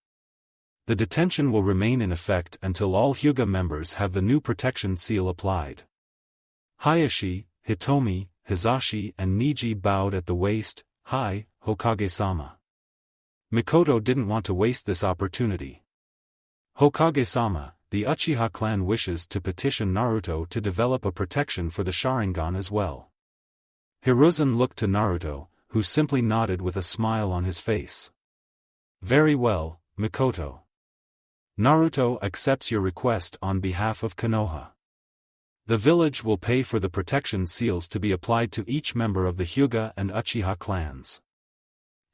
The detention will remain in effect until all Hyuga members have the new protection seal applied. Hayashi, Hitomi, Hizashi and Niji bowed at the waist. "Hi, Hokage-sama." Mikoto didn't want to waste this opportunity. "Hokage-sama, the Uchiha clan wishes to petition Naruto to develop a protection for the Sharingan as well." Hiruzen looked to Naruto, who simply nodded with a smile on his face. "Very well, Mikoto. Naruto accepts your request on behalf of Konoha. The village will pay for the protection seals to be applied to each member of the Hyuga and Uchiha clans."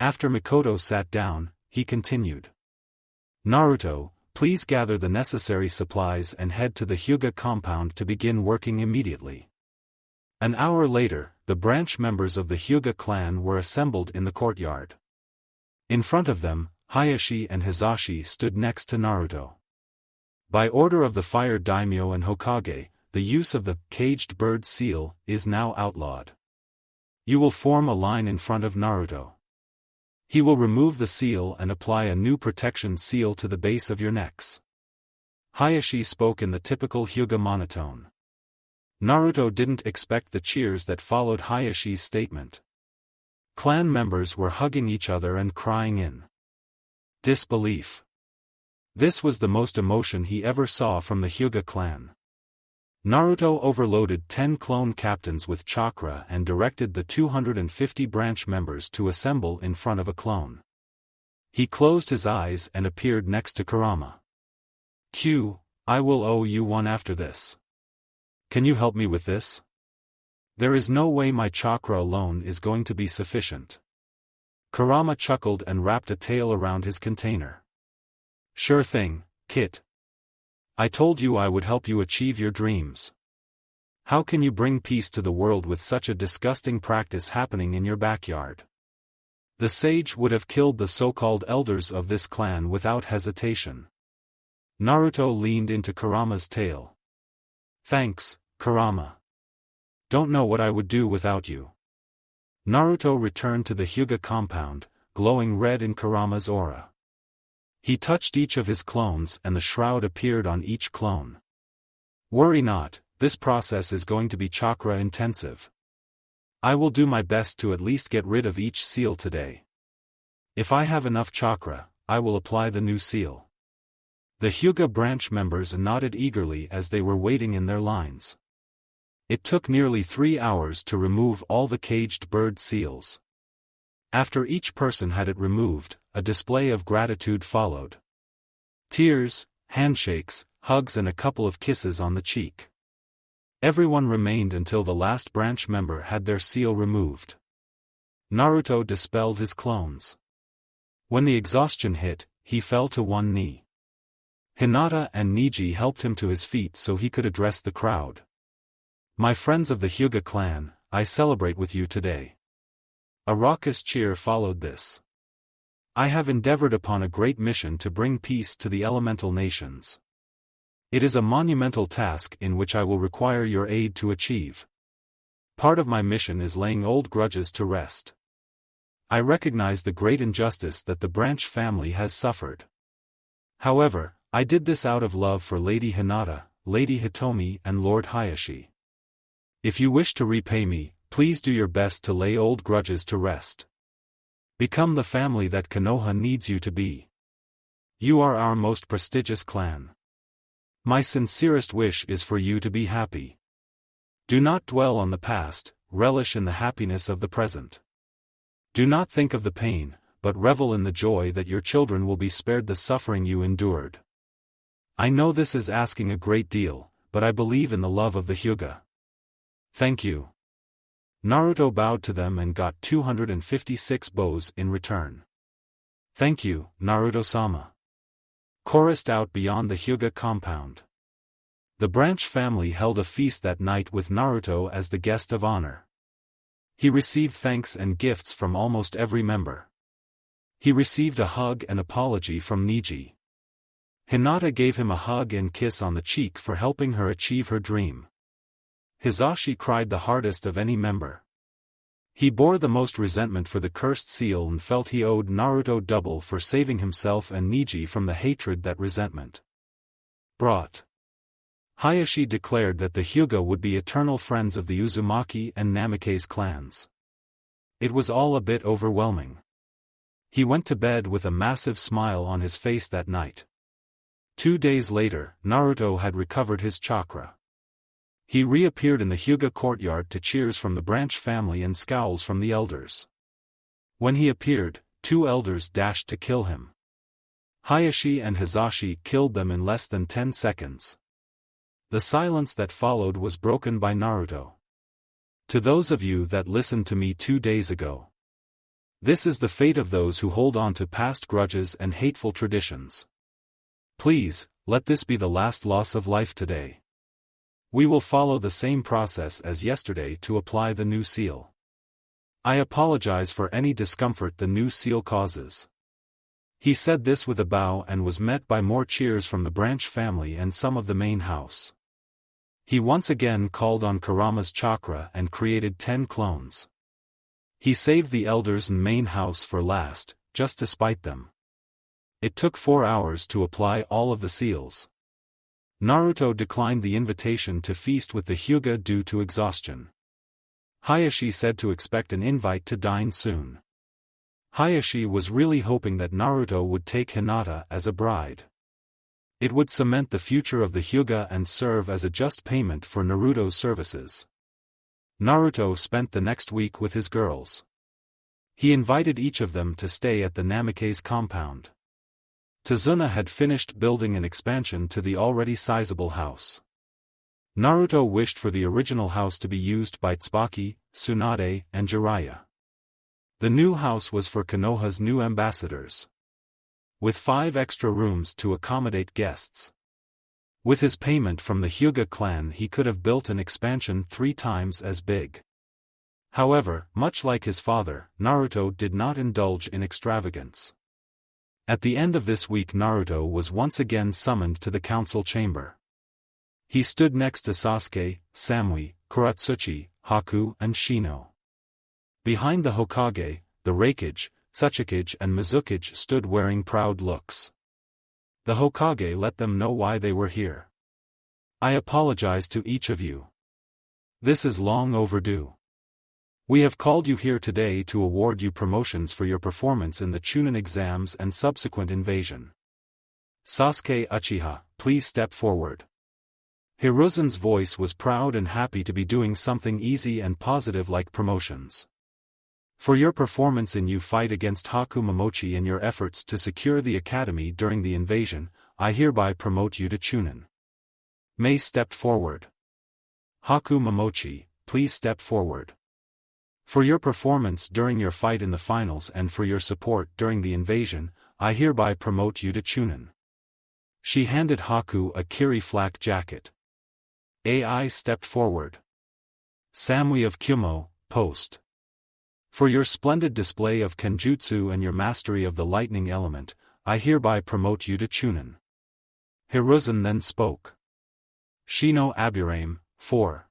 After Mikoto sat down, he continued. "Naruto, please gather the necessary supplies and head to the Hyuga compound to begin working immediately." An hour later, the branch members of the Hyuga clan were assembled in the courtyard. In front of them, Hayashi and Hizashi stood next to Naruto. By order of the Fire Daimyo and Hokage, the use of the caged bird seal is now outlawed. You will form a line in front of Naruto. He will remove the seal and apply a new protection seal to the base of your necks. Hayashi spoke in the typical Hyuga monotone. Naruto didn't expect the cheers that followed Hayashi's statement. Clan members were hugging each other and crying in disbelief. This was the most emotion he ever saw from the Hyuga clan. Naruto overloaded 10 clone captains with chakra and directed the 250 branch members to assemble in front of a clone. He closed his eyes and appeared next to Kurama. "Q, I will owe you one after this. Can you help me with this? There is no way my chakra alone is going to be sufficient." Kurama chuckled and wrapped a tail around his container. "Sure thing, Kit. I told you I would help you achieve your dreams. How can you bring peace to the world with such a disgusting practice happening in your backyard?" The sage would have killed the so-called elders of this clan without hesitation. Naruto leaned into Kurama's tail. "Thanks, Kurama. Don't know what I would do without you." Naruto returned to the Hyuga compound, glowing red in Kurama's aura. He touched each of his clones and the shroud appeared on each clone. "Worry not, this process is going to be chakra intensive. I will do my best to at least get rid of each seal today. If I have enough chakra, I will apply the new seal." The Hyuga branch members nodded eagerly as they were waiting in their lines. It took nearly 3 hours to remove all the caged bird seals. After each person had it removed, a display of gratitude followed. Tears, handshakes, hugs and a couple of kisses on the cheek. Everyone remained until the last branch member had their seal removed. Naruto dispelled his clones. When the exhaustion hit, he fell to one knee. Hinata and Niji helped him to his feet so he could address the crowd. "My friends of the Hyuga clan, I celebrate with you today." A raucous cheer followed this. "I have endeavored upon a great mission to bring peace to the elemental nations. It is a monumental task in which I will require your aid to achieve. Part of my mission is laying old grudges to rest. I recognize the great injustice that the branch family has suffered. However, I did this out of love for Lady Hinata, Lady Hitomi and Lord Hayashi. If you wish to repay me, Please do your best to lay old grudges to rest. Become the family that Konoha needs you to be. You are our most prestigious clan. My sincerest wish is for you to be happy. Do not dwell on the past, relish in the happiness of the present. Do not think of the pain, but revel in the joy that your children will be spared the suffering you endured. I know this is asking a great deal, but I believe in the love of the Hyuga. Thank you. Naruto bowed to them and got 256 bows in return. Thank you, Naruto-sama. Chorused out beyond the Hyuga compound. The branch family held a feast that night with Naruto as the guest of honor. He received thanks and gifts from almost every member. He received a hug and apology from Neji. Hinata gave him a hug and kiss on the cheek for helping her achieve her dream. Hisashi cried the hardest of any member. He bore the most resentment for the cursed seal and felt he owed Naruto double for saving himself and Neji from the hatred that resentment brought. Hayashi declared that the Hyuga would be eternal friends of the Uzumaki and Namikaze clans. It was all a bit overwhelming. He went to bed with a massive smile on his face that night. 2 days later, Naruto had recovered his chakra. He reappeared in the Hyuga courtyard to cheers from the branch family and scowls from the elders. When he appeared, 2 elders dashed to kill him. Hayashi and Hisashi killed them in less than 10 seconds. The silence that followed was broken by Naruto. To those of you that listened to me 2 days ago. This is the fate of those who hold on to past grudges and hateful traditions. Please, let this be the last loss of life today. We will follow the same process as yesterday to apply the new seal. I apologize for any discomfort the new seal causes. He said this with a bow and was met by more cheers from the branch family and some of the main house. He once again called on Kurama's chakra and created 10 clones. He saved the elders and main house for last, just to spite them. It took 4 hours to apply all of the seals. Naruto declined the invitation to feast with the Hyuga due to exhaustion. Hayashi said to expect an invite to dine soon. Hayashi was really hoping that Naruto would take Hinata as a bride. It would cement the future of the Hyuga and serve as a just payment for Naruto's services. Naruto spent the next week with his girls. He invited each of them to stay at the Namikaze compound. Tazuna had finished building an expansion to the already sizable house. Naruto wished for the original house to be used by Tsubaki, Tsunade, and Jiraiya. The new house was for Konoha's new ambassadors. With 5 extra rooms to accommodate guests. With his payment from the Hyuga clan he could have built an expansion 3 times as big. However, much like his father, Naruto did not indulge in extravagance. At the end of this week Naruto was once again summoned to the council chamber. He stood next to Sasuke, Samui, Kuratsuchi, Haku and Shino. Behind the Hokage, the Raikage, Tsuchikage and Mizukage stood wearing proud looks. The Hokage let them know why they were here. I apologize to each of you. This is long overdue. We have called you here today to award you promotions for your performance in the Chunin exams and subsequent invasion. Sasuke Uchiha, please step forward. Hiruzen's voice was proud and happy to be doing something easy and positive like promotions. For your performance in you fight against Haku Momochi and your efforts to secure the academy during the invasion, I hereby promote you to Chunin. May step forward. Haku Momochi, please step forward. For your performance during your fight in the finals and for your support during the invasion, I hereby promote you to Chunin. She handed Haku a Kiri flak jacket. AI stepped forward. Samui of Kyumo, post. For your splendid display of Kenjutsu and your mastery of the lightning element, I hereby promote you to Chunin. Hiruzen then spoke. Shino Aburame, 4.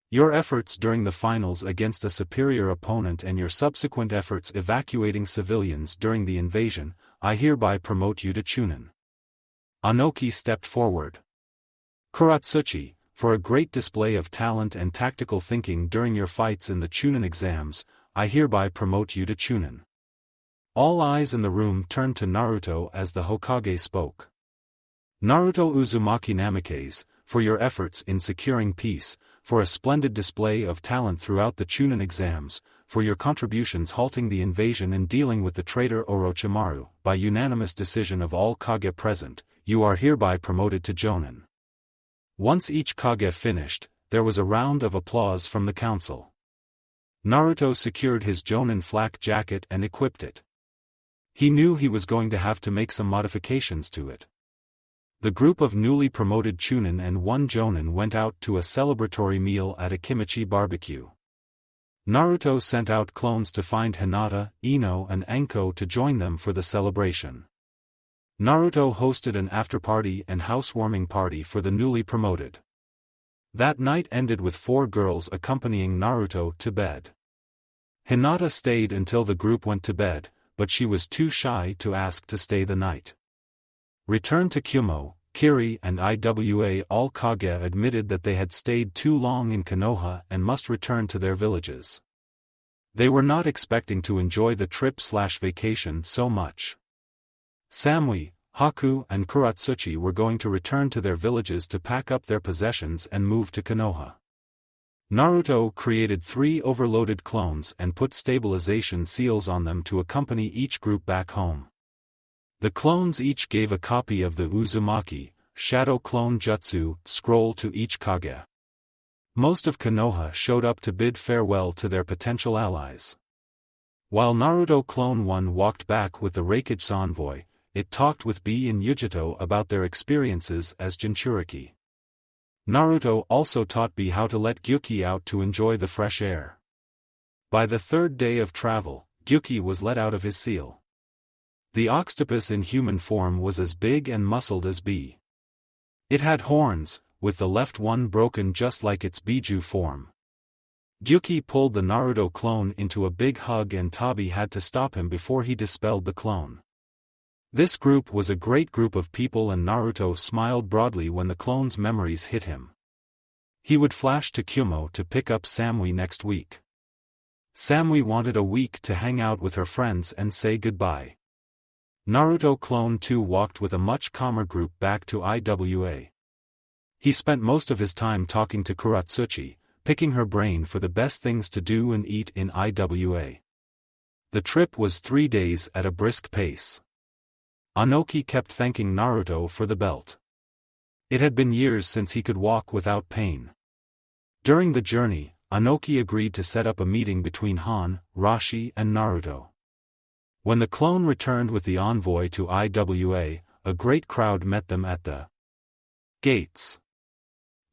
Your efforts during the finals against a superior opponent and your subsequent efforts evacuating civilians during the invasion, I hereby promote you to Chunin. Anoki stepped forward. Kuratsuchi, for a great display of talent and tactical thinking during your fights in the Chunin exams, I hereby promote you to Chunin." All eyes in the room turned to Naruto as the Hokage spoke. "Naruto Uzumaki Namikaze, for your efforts in securing peace, for a splendid display of talent throughout the Chunin exams, for your contributions halting the invasion and dealing with the traitor Orochimaru, by unanimous decision of all Kage present, you are hereby promoted to Jonin." Once each Kage finished, there was a round of applause from the council. Naruto secured his Jonin flak jacket and equipped it. He knew he was going to have to make some modifications to it. The group of newly promoted Chunin and one Jonin went out to a celebratory meal at a kimchi barbecue. Naruto sent out clones to find Hinata, Ino and Anko to join them for the celebration. Naruto hosted an after-party and housewarming party for the newly promoted. That night ended with 4 girls accompanying Naruto to bed. Hinata stayed until the group went to bed, but she was too shy to ask to stay the night. Returned to Kumo, Kiri and Iwa all Kage admitted that they had stayed too long in Konoha and must return to their villages. They were not expecting to enjoy the trip/vacation so much. Samui, Haku and Kuratsuchi were going to return to their villages to pack up their possessions and move to Konoha. Naruto created 3 overloaded clones and put stabilization seals on them to accompany each group back home. The clones each gave a copy of the Uzumaki, Shadow Clone Jutsu, scroll to each Kage. Most of Konoha showed up to bid farewell to their potential allies. While Naruto Clone 1 walked back with the Raikage envoy, it talked with Bi and Yujito about their experiences as Jinchuriki. Naruto also taught Bi how to let Gyuki out to enjoy the fresh air. By the 3rd day of travel, Gyuki was let out of his seal. The octopus in human form was as big and muscled as Bi. It had horns, with the left one broken just like its Biju form. Gyuki pulled the Naruto clone into a big hug and Tabi had to stop him before he dispelled the clone. This group was a great group of people and Naruto smiled broadly when the clone's memories hit him. He would flash to Kumo to pick up Samui next week. Samui wanted a week to hang out with her friends and say goodbye. Naruto Clone 2 walked with a much calmer group back to Iwa. He spent most of his time talking to Kuratsuchi, picking her brain for the best things to do and eat in Iwa. The trip was 3 days at a brisk pace. Anoki kept thanking Naruto for the belt. It had been years since he could walk without pain. During the journey, Anoki agreed to set up a meeting between Han, Rashi and Naruto. When the clone returned with the envoy to Iwa, a great crowd met them at the gates.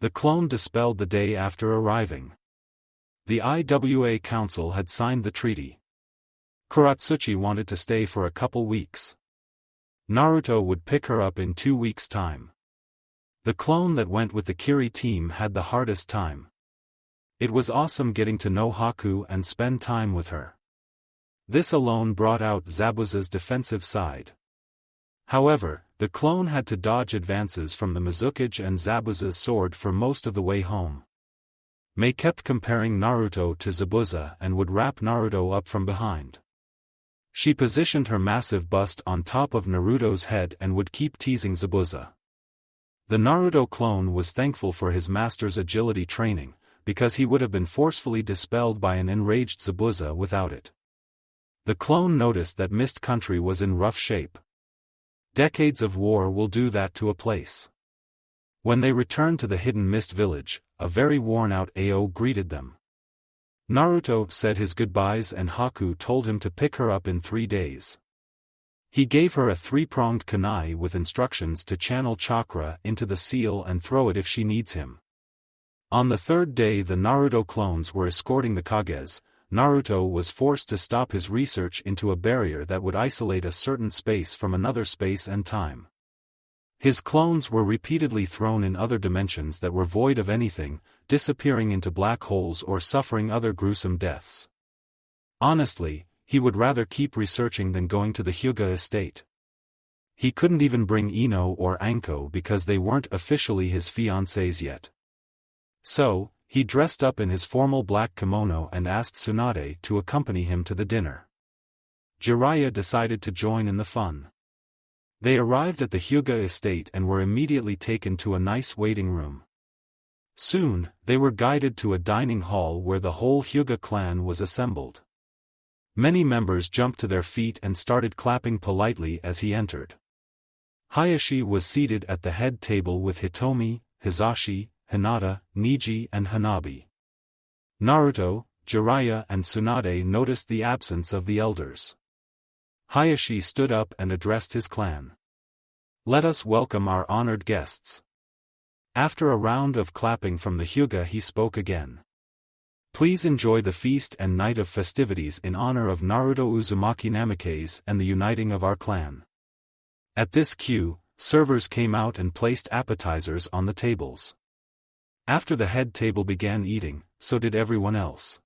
The clone dispelled the day after arriving. The Iwa council had signed the treaty. Kuratsuchi wanted to stay for a couple weeks. Naruto would pick her up in 2 weeks' time. The clone that went with the Kiri team had the hardest time. It was awesome getting to know Haku and spend time with her. This alone brought out Zabuza's defensive side. However, the clone had to dodge advances from the Mizukage and Zabuza's sword for most of the way home. Mei kept comparing Naruto to Zabuza and would wrap Naruto up from behind. She positioned her massive bust on top of Naruto's head and would keep teasing Zabuza. The Naruto clone was thankful for his master's agility training, because he would have been forcefully dispelled by an enraged Zabuza without it. The clone noticed that Mist Country was in rough shape. Decades of war will do that to a place. When they returned to the hidden Mist Village, a very worn-out Ao greeted them. Naruto said his goodbyes and Haku told him to pick her up in 3 days. He gave her a 3-pronged kunai with instructions to channel chakra into the seal and throw it if she needs him. On the 3rd day the Naruto clones were escorting the Kages. Naruto was forced to stop his research into a barrier that would isolate a certain space from another space and time. His clones were repeatedly thrown in other dimensions that were void of anything, disappearing into black holes or suffering other gruesome deaths. Honestly, he would rather keep researching than going to the Hyuga estate. He couldn't even bring Ino or Anko because they weren't officially his fiancées yet. So, he dressed up in his formal black kimono and asked Tsunade to accompany him to the dinner. Jiraiya decided to join in the fun. They arrived at the Hyuga estate and were immediately taken to a nice waiting room. Soon, they were guided to a dining hall where the whole Hyuga clan was assembled. Many members jumped to their feet and started clapping politely as he entered. Hayashi was seated at the head table with Hitomi, Hizashi, Hinata, Niji and Hanabi. Naruto, Jiraiya and Tsunade noticed the absence of the elders. Hayashi stood up and addressed his clan. "Let us welcome our honored guests." After a round of clapping from the Hyuga, he spoke again. "Please enjoy the feast and night of festivities in honor of Naruto Uzumaki Namikaze and the uniting of our clan." At this cue, servers came out and placed appetizers on the tables. After the head table began eating, so did everyone else.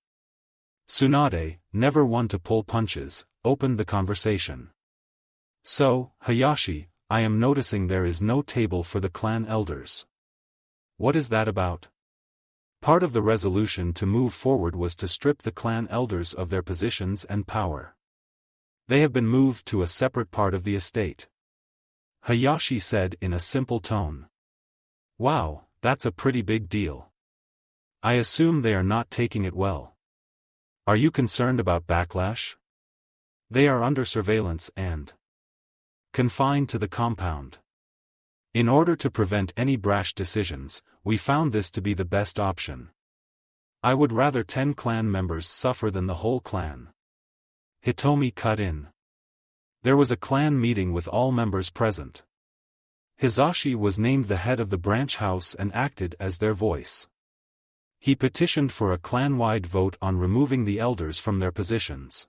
Tsunade, never one to pull punches, opened the conversation. "So, Hayashi, I am noticing there is no table for the clan elders. What is that about?" Part of the resolution to move forward was to strip the clan elders of their positions and power. They have been moved to a separate part of the estate. Hayashi said in a simple tone. "Wow, that's a pretty big deal. I assume they are not taking it well. Are you concerned about backlash? They are under surveillance and confined to the compound. In order to prevent any brash decisions, we found this to be the best option. I would rather 10 clan members suffer than the whole clan." Hitomi cut in. There was a clan meeting with all members present. Hizashi was named the head of the branch house and acted as their voice. He petitioned for a clan-wide vote on removing the elders from their positions.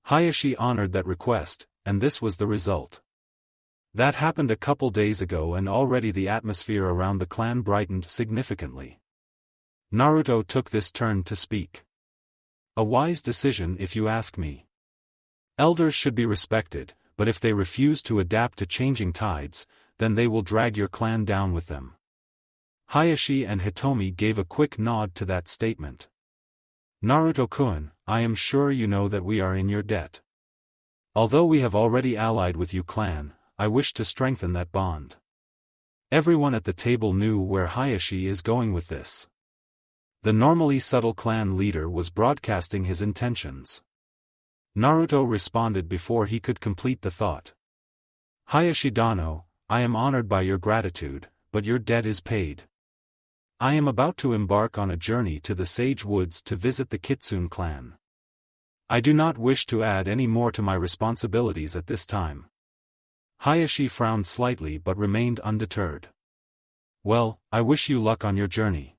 Hayashi honored that request, and this was the result. That happened a couple days ago and already the atmosphere around the clan brightened significantly. Naruto took this turn to speak. "A wise decision if you ask me. Elders should be respected, but if they refuse to adapt to changing tides, then they will drag your clan down with them." Hayashi and Hitomi gave a quick nod to that statement. "Naruto-kun, I am sure you know that we are in your debt. Although we have already allied with you clan, I wish to strengthen that bond." Everyone at the table knew where Hayashi is going with this. The normally subtle clan leader was broadcasting his intentions. Naruto responded before he could complete the thought. "Hayashi-dano, I am honored by your gratitude, but your debt is paid. I am about to embark on a journey to the Sage Woods to visit the Kitsune clan. I do not wish to add any more to my responsibilities at this time." Hayashi frowned slightly but remained undeterred. "Well, I wish you luck on your journey."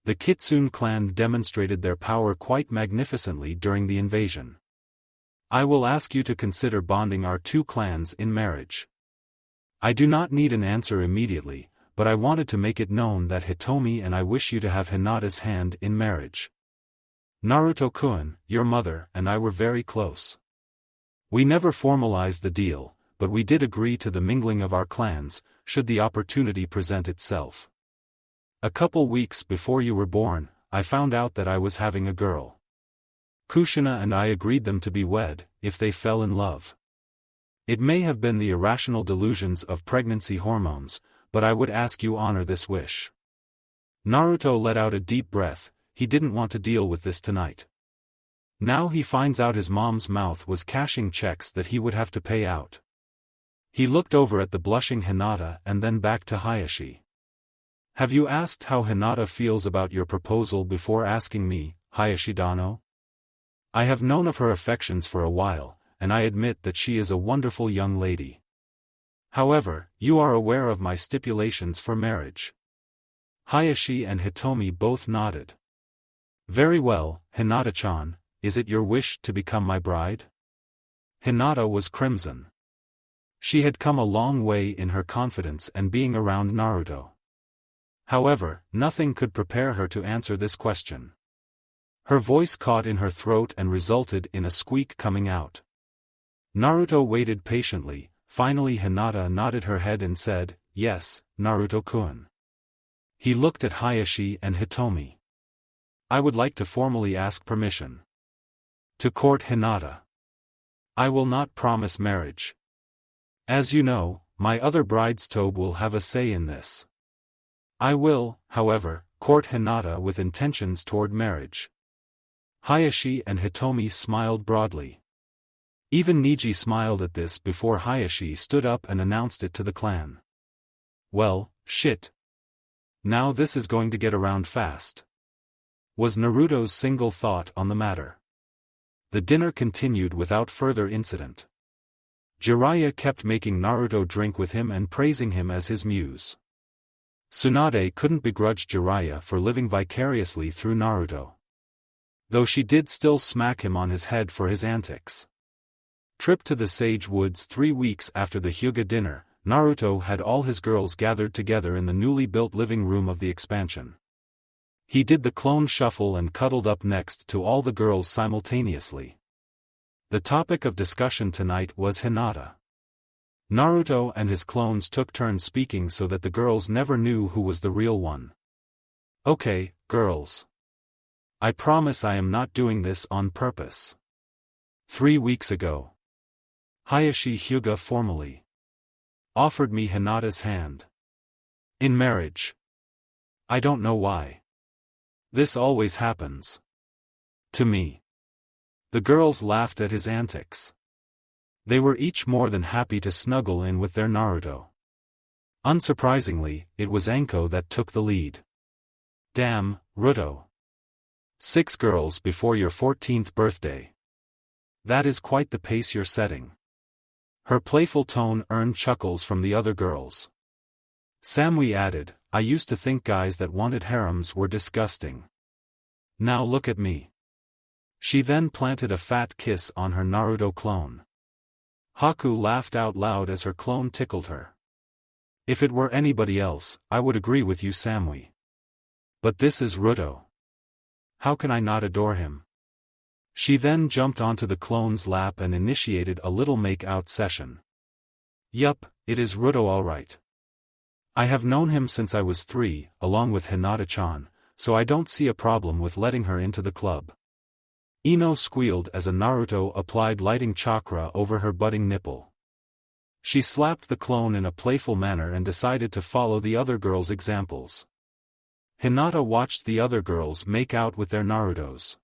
The Kitsune clan demonstrated their power quite magnificently during the invasion. "I will ask you to consider bonding our two clans in marriage. I do not need an answer immediately, but I wanted to make it known that Hitomi and I wish you to have Hinata's hand in marriage. Naruto-kun, your mother and I were very close. We never formalized the deal, but we did agree to the mingling of our clans, should the opportunity present itself. A couple weeks before you were born, I found out that I was having a girl. Kushina and I agreed them to be wed, if they fell in love. It may have been the irrational delusions of pregnancy hormones, but I would ask you honor this wish." Naruto let out a deep breath. He didn't want to deal with this tonight. Now he finds out his mom's mouth was cashing checks that he would have to pay out. He looked over at the blushing Hinata and then back to Hayashi. "Have you asked how Hinata feels about your proposal before asking me, Hayashi-dano? I have known of her affections for a while, and I admit that she is a wonderful young lady. However, you are aware of my stipulations for marriage." Hayashi and Hitomi both nodded. "Very well, Hinata-chan, is it your wish to become my bride?" Hinata was crimson. She had come a long way in her confidence and being around Naruto. However, nothing could prepare her to answer this question. Her voice caught in her throat and resulted in a squeak coming out. Naruto waited patiently. Finally Hinata nodded her head and said, "Yes, Naruto-kun. He looked at Hayashi and Hitomi. I would like to formally ask permission to court Hinata. I will not promise marriage. As you know, my other bride's Tobe will have a say in this. I will, however, court Hinata with intentions toward marriage. Hayashi and Hitomi smiled broadly. Even Niji smiled at this before Hayashi stood up and announced it to the clan. Well, shit. Now this is going to get around fast, was Naruto's single thought on the matter. The dinner continued without further incident. Jiraiya kept making Naruto drink with him and praising him as his muse. Tsunade couldn't begrudge Jiraiya for living vicariously through Naruto, though she did still smack him on his head for his antics. Trip to the Sage Woods 3 weeks after the Hyuga dinner, Naruto had all his girls gathered together in the newly built living room of the expansion. He did the clone shuffle and cuddled up next to all the girls simultaneously. The topic of discussion tonight was Hinata. Naruto and his clones took turns speaking so that the girls never knew who was the real one. Okay, girls. I promise I am not doing this on purpose. 3 weeks ago, Hayashi Hyuga formally offered me Hinata's hand in marriage. I don't know why. This always happens to me. The girls laughed at his antics. They were each more than happy to snuggle in with their Naruto. Unsurprisingly, it was Anko that took the lead. Damn, Ruto. 6 girls before your 14th birthday. That is quite the pace you're setting. Her playful tone earned chuckles from the other girls. Samui added, I used to think guys that wanted harems were disgusting. Now look at me. She then planted a fat kiss on her Naruto clone. Haku laughed out loud as her clone tickled her. If it were anybody else, I would agree with you, Samui. But this is Ruto. How can I not adore him? She then jumped onto the clone's lap and initiated a little make-out session. Yup, it is Ruto alright. I have known him since I was 3, along with Hinata-chan, so I don't see a problem with letting her into the club. Ino squealed as a Naruto applied lighting chakra over her budding nipple. She slapped the clone in a playful manner and decided to follow the other girls' examples. Hinata watched the other girls make out with their Narutos.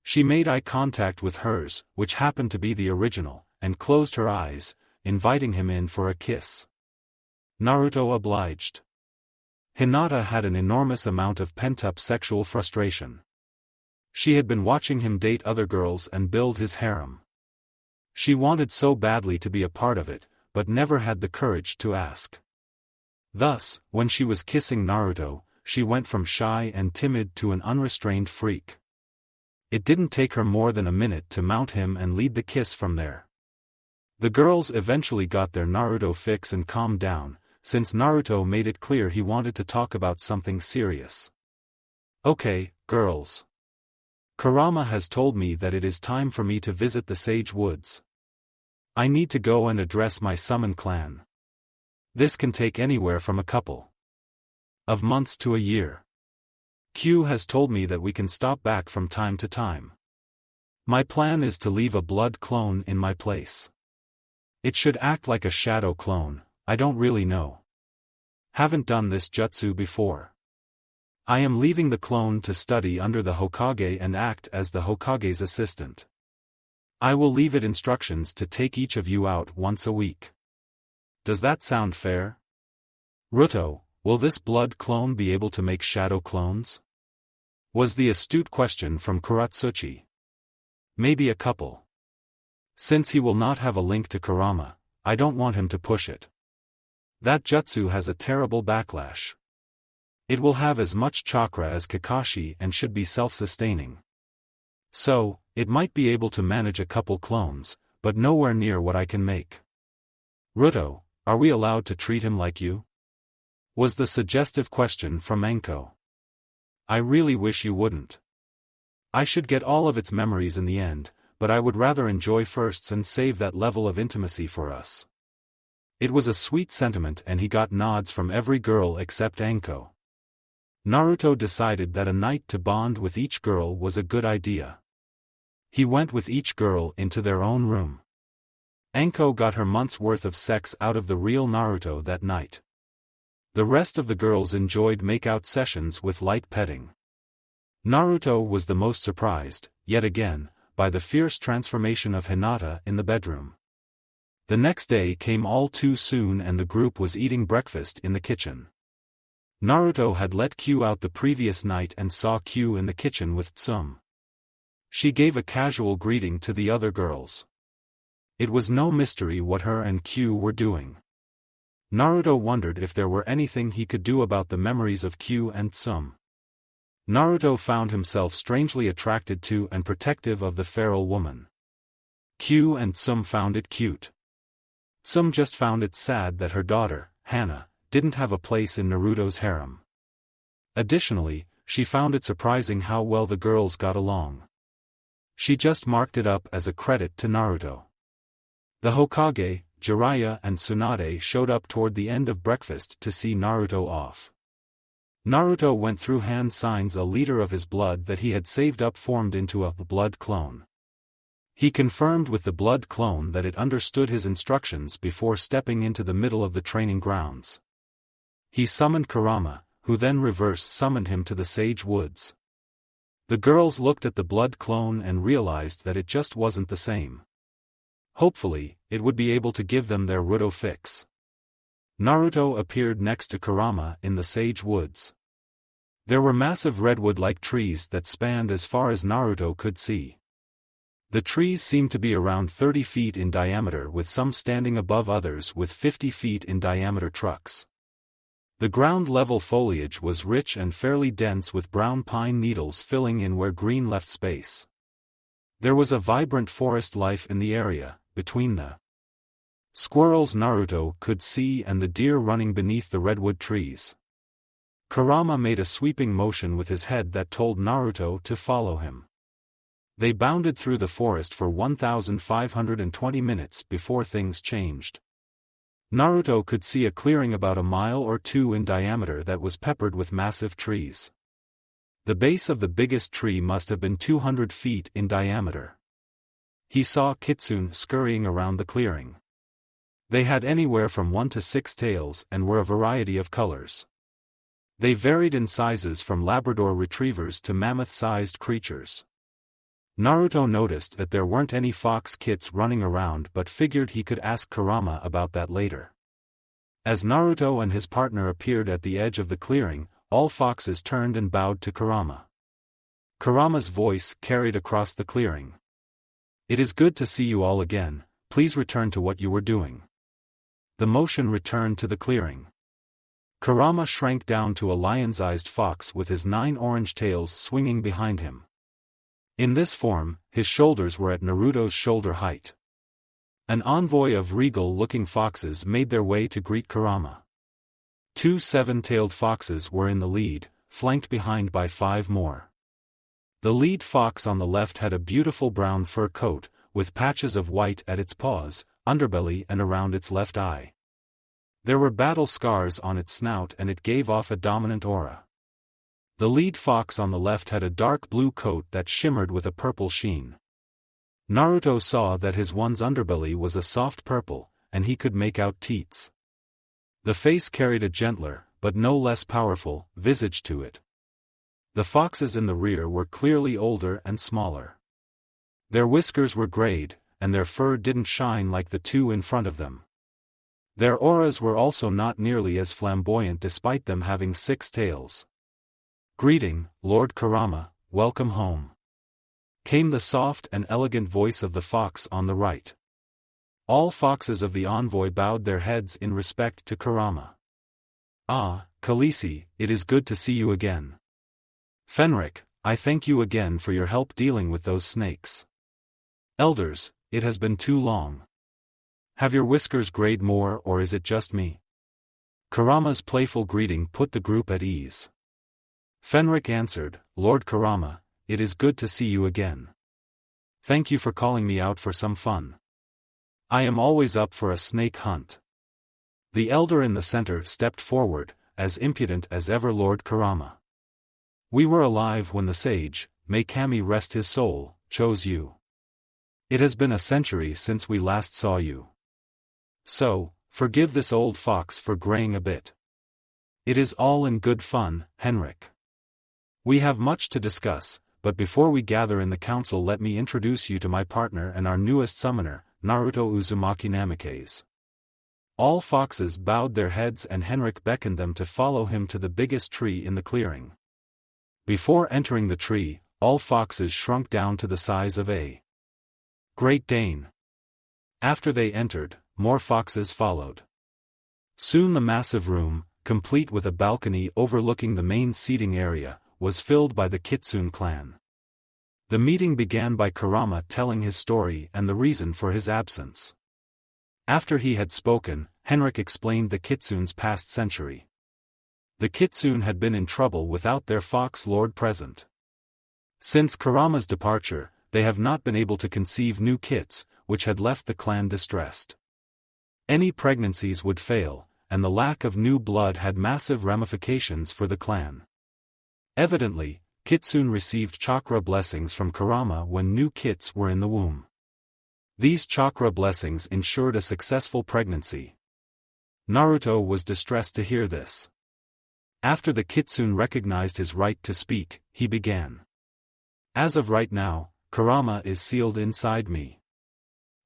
She made eye contact with hers, which happened to be the original, and closed her eyes, inviting him in for a kiss. Naruto obliged. Hinata had an enormous amount of pent-up sexual frustration. She had been watching him date other girls and build his harem. She wanted so badly to be a part of it, but never had the courage to ask. Thus, when she was kissing Naruto, she went from shy and timid to an unrestrained freak. It didn't take her more than a minute to mount him and lead the kiss from there. The girls eventually got their Naruto fix and calmed down, since Naruto made it clear he wanted to talk about something serious. Okay, girls. Kurama has told me that it is time for me to visit the Sage Woods. I need to go and address my summon clan. This can take anywhere from a couple of months to a year. Q has told me that we can stop back from time to time. My plan is to leave a blood clone in my place. It should act like a shadow clone, I don't really know. Haven't done this jutsu before. I am leaving the clone to study under the Hokage and act as the Hokage's assistant. I will leave it instructions to take each of you out once a week. Does that sound fair? Ruto, will this blood clone be able to make shadow clones? Was the astute question from Kuratsuchi. Maybe a couple. Since he will not have a link to Kurama, I don't want him to push it. That jutsu has a terrible backlash. It will have as much chakra as Kakashi and should be self-sustaining. So, it might be able to manage a couple clones, but nowhere near what I can make. Ruto, are we allowed to treat him like you? Was the suggestive question from Anko. I really wish you wouldn't. I should get all of its memories in the end, but I would rather enjoy firsts and save that level of intimacy for us. It was a sweet sentiment and he got nods from every girl except Anko. Naruto decided that a night to bond with each girl was a good idea. He went with each girl into their own room. Anko got her month's worth of sex out of the real Naruto that night. The rest of the girls enjoyed make-out sessions with light petting. Naruto was the most surprised, yet again, by the fierce transformation of Hinata in the bedroom. The next day came all too soon and the group was eating breakfast in the kitchen. Naruto had let Q out the previous night and saw Q in the kitchen with Tsum. She gave a casual greeting to the other girls. It was no mystery what her and Q were doing. Naruto wondered if there were anything he could do about the memories of Q and Tsum. Naruto found himself strangely attracted to and protective of the feral woman. Q and Tsum found it cute. Tsum just found it sad that her daughter, Hana, didn't have a place in Naruto's harem. Additionally, she found it surprising how well the girls got along. She just marked it up as a credit to Naruto. The Hokage, Jiraiya and Tsunade showed up toward the end of breakfast to see Naruto off. Naruto went through hand signs a liter of his blood that he had saved up formed into a blood clone. He confirmed with the blood clone that it understood his instructions before stepping into the middle of the training grounds. He summoned Kurama, who then reverse summoned him to the Sage Woods. The girls looked at the blood clone and realized that it just wasn't the same. Hopefully, it would be able to give them their Ruto fix. Naruto appeared next to Kurama in the Sage Woods. There were massive redwood-like trees that spanned as far as Naruto could see. The trees seemed to be around 30 feet in diameter with some standing above others with 50 feet in diameter trucks. The ground-level foliage was rich and fairly dense with brown pine needles filling in where green left space. There was a vibrant forest life in the area, between the squirrels Naruto could see and the deer running beneath the redwood trees. Kurama made a sweeping motion with his head that told Naruto to follow him. They bounded through the forest for 1,520 minutes before things changed. Naruto could see a clearing about a mile or two in diameter that was peppered with massive trees. The base of the biggest tree must have been 200 feet in diameter. He saw kitsune scurrying around the clearing. They had anywhere from 1 to 6 tails and were a variety of colors. They varied in sizes from Labrador retrievers to mammoth-sized creatures. Naruto noticed that there weren't any fox kits running around but figured he could ask Kurama about that later. As Naruto and his partner appeared at the edge of the clearing, all foxes turned and bowed to Kurama. Kurama's voice carried across the clearing. "It is good to see you all again, please return to what you were doing." The motion returned to the clearing. Kurama shrank down to a lion-sized fox with his 9 orange tails swinging behind him. In this form, his shoulders were at Naruto's shoulder height. An envoy of regal-looking foxes made their way to greet Kurama. 2 7-tailed foxes were in the lead, flanked behind by 5 more. The lead fox on the left had a beautiful brown fur coat, with patches of white at its paws, underbelly and around its left eye. There were battle scars on its snout and it gave off a dominant aura. The lead fox on the left had a dark blue coat that shimmered with a purple sheen. Naruto saw that his one's underbelly was a soft purple, and he could make out teats. The face carried a gentler, but no less powerful, visage to it. The foxes in the rear were clearly older and smaller. Their whiskers were grayed, and their fur didn't shine like the 2 in front of them. Their auras were also not nearly as flamboyant despite them having 6 tails. "Greeting, Lord Kurama, welcome home," came the soft and elegant voice of the fox on the right. All foxes of the envoy bowed their heads in respect to Kurama. "Ah, Khaleesi, it is good to see you again. Fenric, I thank you again for your help dealing with those snakes. Elders, it has been too long. Have your whiskers grayed more or is it just me?" Kurama's playful greeting put the group at ease. Fenric answered, "Lord Kurama, it is good to see you again. Thank you for calling me out for some fun. I am always up for a snake hunt." The elder in the center stepped forward, as impudent as ever Lord Kurama. We were alive when the sage, may Kami rest his soul, chose you. It has been a century since we last saw you. So, forgive this old fox for graying a bit. It is all in good fun, Henrik. We have much to discuss, but before we gather in the council let me introduce you to my partner and our newest summoner, Naruto Uzumaki Namikaze. All foxes bowed their heads and Henrik beckoned them to follow him to the biggest tree in the clearing. Before entering the tree, all foxes shrunk down to the size of a Great Dane. After they entered, more foxes followed. Soon the massive room, complete with a balcony overlooking the main seating area, was filled by the Kitsune clan. The meeting began by Kurama telling his story and the reason for his absence. After he had spoken, Henrik explained the Kitsune's past century. The Kitsune had been in trouble without their fox lord present. Since Kurama's departure, they have not been able to conceive new kits, which had left the clan distressed. Any pregnancies would fail, and the lack of new blood had massive ramifications for the clan. Evidently, Kitsune received chakra blessings from Kurama when new kits were in the womb. These chakra blessings ensured a successful pregnancy. Naruto was distressed to hear this. After the Kitsune recognized his right to speak, he began. As of right now, Kurama is sealed inside me.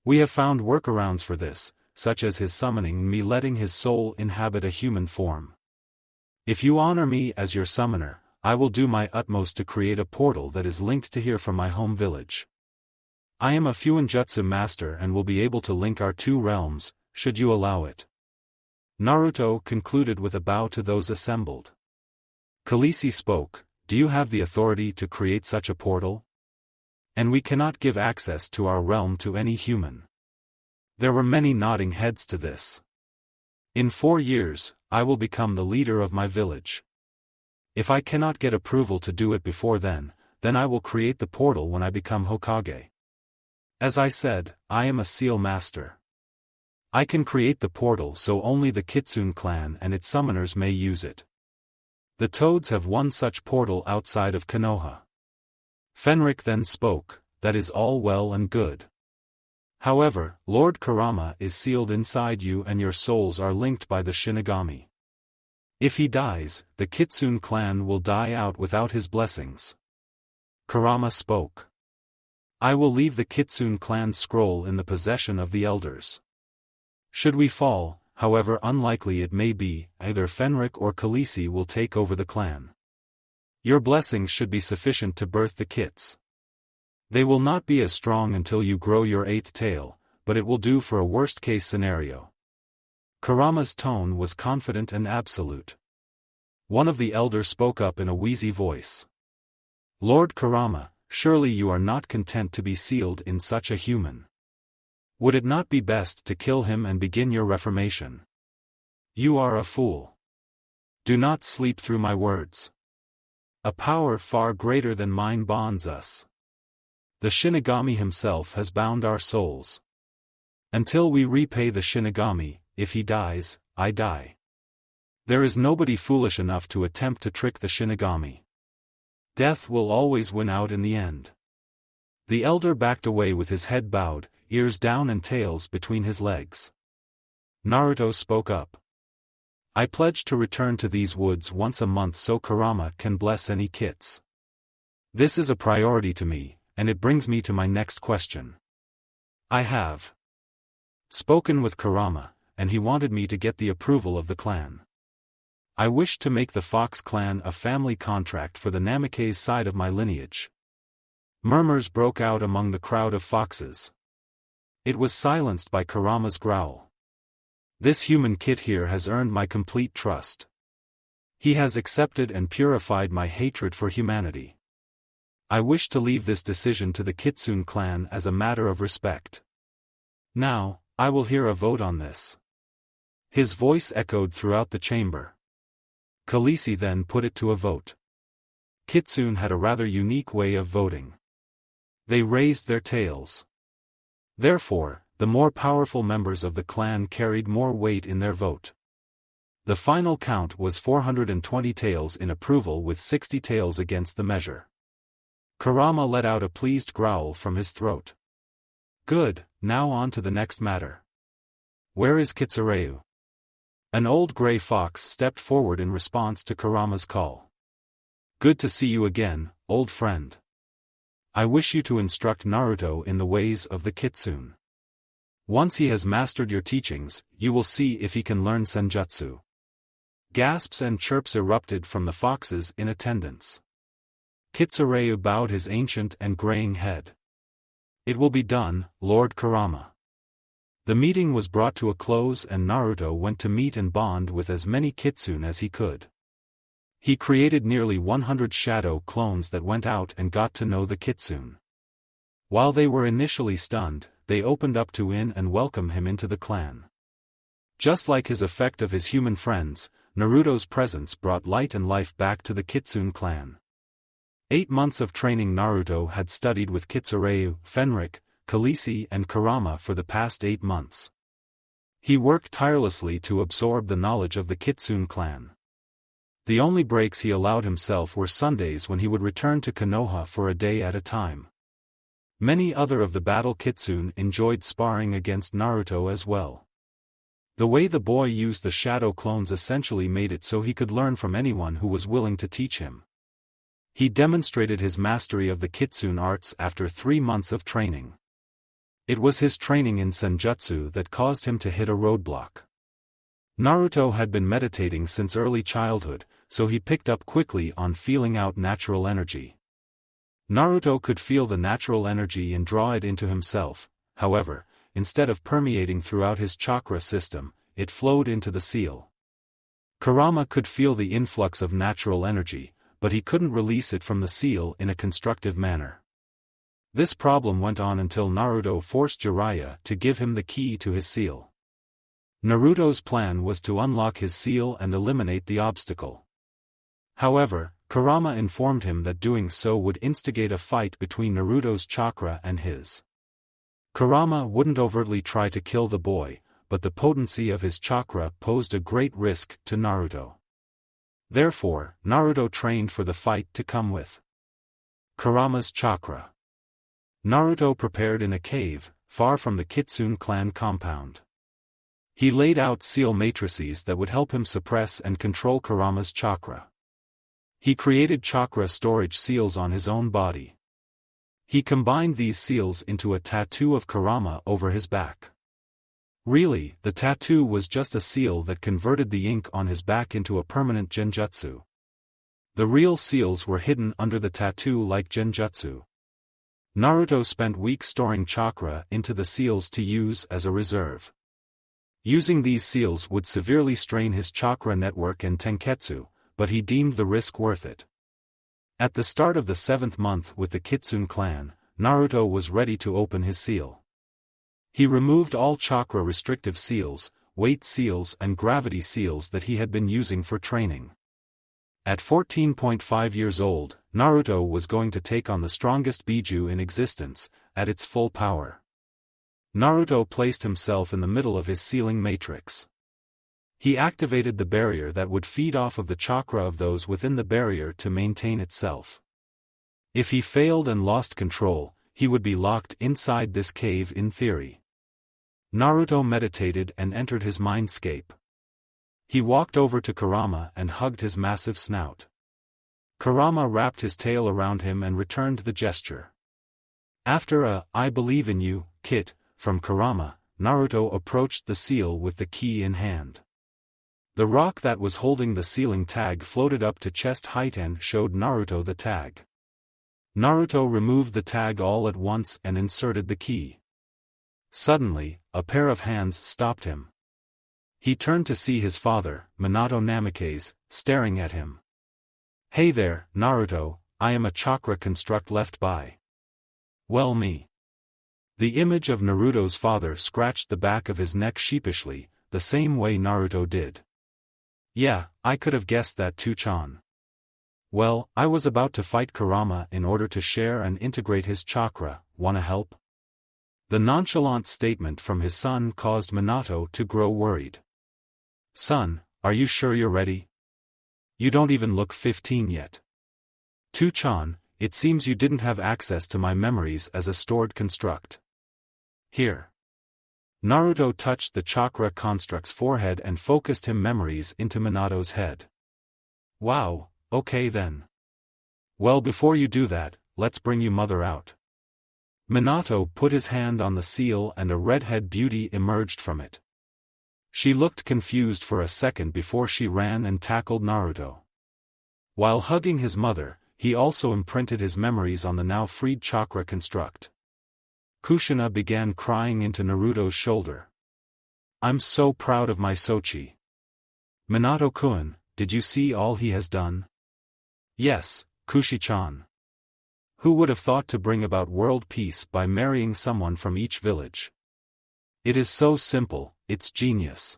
We have found workarounds for this, such as his summoning me letting his soul inhabit a human form. If you honor me as your summoner, I will do my utmost to create a portal that is linked to here from my home village. I am a Fuinjutsu master and will be able to link our two realms, should you allow it. Naruto concluded with a bow to those assembled. Khaleesi spoke, do you have the authority to create such a portal? And we cannot give access to our realm to any human. There were many nodding heads to this. In 4 years, I will become the leader of my village. If I cannot get approval to do it before then I will create the portal when I become Hokage. As I said, I am a seal master. I can create the portal so only the Kitsune clan and its summoners may use it. The Toads have one such portal outside of Konoha. Fenrik then spoke, that is all well and good. However, Lord Kurama is sealed inside you and your souls are linked by the Shinigami. If he dies, the Kitsune clan will die out without his blessings. Kurama spoke. I will leave the Kitsune clan's scroll in the possession of the elders. Should we fall, however unlikely it may be, either Fenrik or Khaleesi will take over the clan. Your blessings should be sufficient to birth the kits. They will not be as strong until you grow your 8th tail, but it will do for a worst-case scenario. Kurama's tone was confident and absolute. One of the elders spoke up in a wheezy voice. Lord Kurama, surely you are not content to be sealed in such a human. Would it not be best to kill him and begin your reformation? You are a fool. Do not sleep through my words. A power far greater than mine bonds us. The Shinigami himself has bound our souls. Until we repay the Shinigami, if he dies, I die. There is nobody foolish enough to attempt to trick the Shinigami. Death will always win out in the end. The elder backed away with his head bowed, ears down and tails between his legs. Naruto spoke up. I pledge to return to these woods once a month so Kurama can bless any kits. This is a priority to me, and it brings me to my next question. I have spoken with Kurama, and he wanted me to get the approval of the clan. I wish to make the Fox clan a family contract for the Namikaze side of my lineage. Murmurs broke out among the crowd of foxes. It was silenced by Kurama's growl. This human kit here has earned my complete trust. He has accepted and purified my hatred for humanity. I wish to leave this decision to the Kitsune clan as a matter of respect. Now, I will hear a vote on this. His voice echoed throughout the chamber. Khaleesi then put it to a vote. Kitsune had a rather unique way of voting. They raised their tails. Therefore, the more powerful members of the clan carried more weight in their vote. The final count was 420 taels in approval with 60 taels against the measure. Kurama let out a pleased growl from his throat. Good, now on to the next matter. Where is Kitsureu? An old gray fox stepped forward in response to Kurama's call. Good to see you again, old friend. I wish you to instruct Naruto in the ways of the kitsune. Once he has mastered your teachings, you will see if he can learn senjutsu. Gasps and chirps erupted from the foxes in attendance. Kitsureu bowed his ancient and graying head. It will be done, Lord Kurama. The meeting was brought to a close and Naruto went to meet and bond with as many kitsune as he could. He created nearly 100 shadow clones that went out and got to know the kitsune. While they were initially stunned, they opened up to in and welcome him into the clan. Just like his effect of his human friends, Naruto's presence brought light and life back to the Kitsune clan. 8 months of training. Naruto had studied with Kitsureu, Fenric, Khaleesi and Kurama for the past 8 months. He worked tirelessly to absorb the knowledge of the Kitsune clan. The only breaks he allowed himself were Sundays when he would return to Konoha for a day at a time. Many other of the battle kitsune enjoyed sparring against Naruto as well. The way the boy used the shadow clones essentially made it so he could learn from anyone who was willing to teach him. He demonstrated his mastery of the kitsune arts after 3 months of training. It was his training in senjutsu that caused him to hit a roadblock. Naruto had been meditating since early childhood, so he picked up quickly on feeling out natural energy. Naruto could feel the natural energy and draw it into himself. However, instead of permeating throughout his chakra system, it flowed into the seal. Kurama could feel the influx of natural energy, but he couldn't release it from the seal in a constructive manner. This problem went on until Naruto forced Jiraiya to give him the key to his seal. Naruto's plan was to unlock his seal and eliminate the obstacle. However, Kurama informed him that doing so would instigate a fight between Naruto's chakra and his. Kurama wouldn't overtly try to kill the boy, but the potency of his chakra posed a great risk to Naruto. Therefore, Naruto trained for the fight to come with Kurama's chakra. Naruto prepared in a cave, far from the Kitsune clan compound. He laid out seal matrices that would help him suppress and control Kurama's chakra. He created chakra storage seals on his own body. He combined these seals into a tattoo of Kurama over his back. Really, the tattoo was just a seal that converted the ink on his back into a permanent genjutsu. The real seals were hidden under the tattoo like genjutsu. Naruto spent weeks storing chakra into the seals to use as a reserve. Using these seals would severely strain his chakra network and tenketsu, but he deemed the risk worth it. At the start of the 7th month with the Kitsune clan, Naruto was ready to open his seal. He removed all chakra restrictive seals, weight seals and gravity seals that he had been using for training. At 14.5 years old, Naruto was going to take on the strongest Biju in existence, at its full power. Naruto placed himself in the middle of his sealing matrix. He activated the barrier that would feed off of the chakra of those within the barrier to maintain itself. If he failed and lost control, he would be locked inside this cave in theory. Naruto meditated and entered his mindscape. He walked over to Kurama and hugged his massive snout. Kurama wrapped his tail around him and returned the gesture. After a "I believe in you, Kit," from Kurama, Naruto approached the seal with the key in hand. The rock that was holding the sealing tag floated up to chest height and showed Naruto the tag. Naruto removed the tag all at once and inserted the key. Suddenly, a pair of hands stopped him. He turned to see his father, Minato Namikaze, staring at him. "Hey there, Naruto, I am a chakra construct left by." "Well me." The image of Naruto's father scratched the back of his neck sheepishly, the same way Naruto did. "Yeah, I could have guessed that too, Chan. Well, I was about to fight Kurama in order to share and integrate his chakra, wanna help?" The nonchalant statement from his son caused Minato to grow worried. "Son, Are you sure you're ready? You don't even look 15 yet. Tu-chan, it seems you didn't have access to my memories as a stored construct. Here. Naruto touched the chakra construct's forehead and focused him memories into Minato's head. Wow, okay then. Well, before you do that, let's bring you mother out. Minato put his hand on the seal and a redhead beauty emerged from it. She looked confused for a second before she ran and tackled Naruto. While hugging his mother, he also imprinted his memories on the now freed chakra construct. Kushina began crying into Naruto's shoulder. I'm so proud of my Sochi. Minato-kun, did you see all he has done? Yes, Kushi-chan. Who would have thought to bring about world peace by marrying someone from each village? It is so simple, it's genius.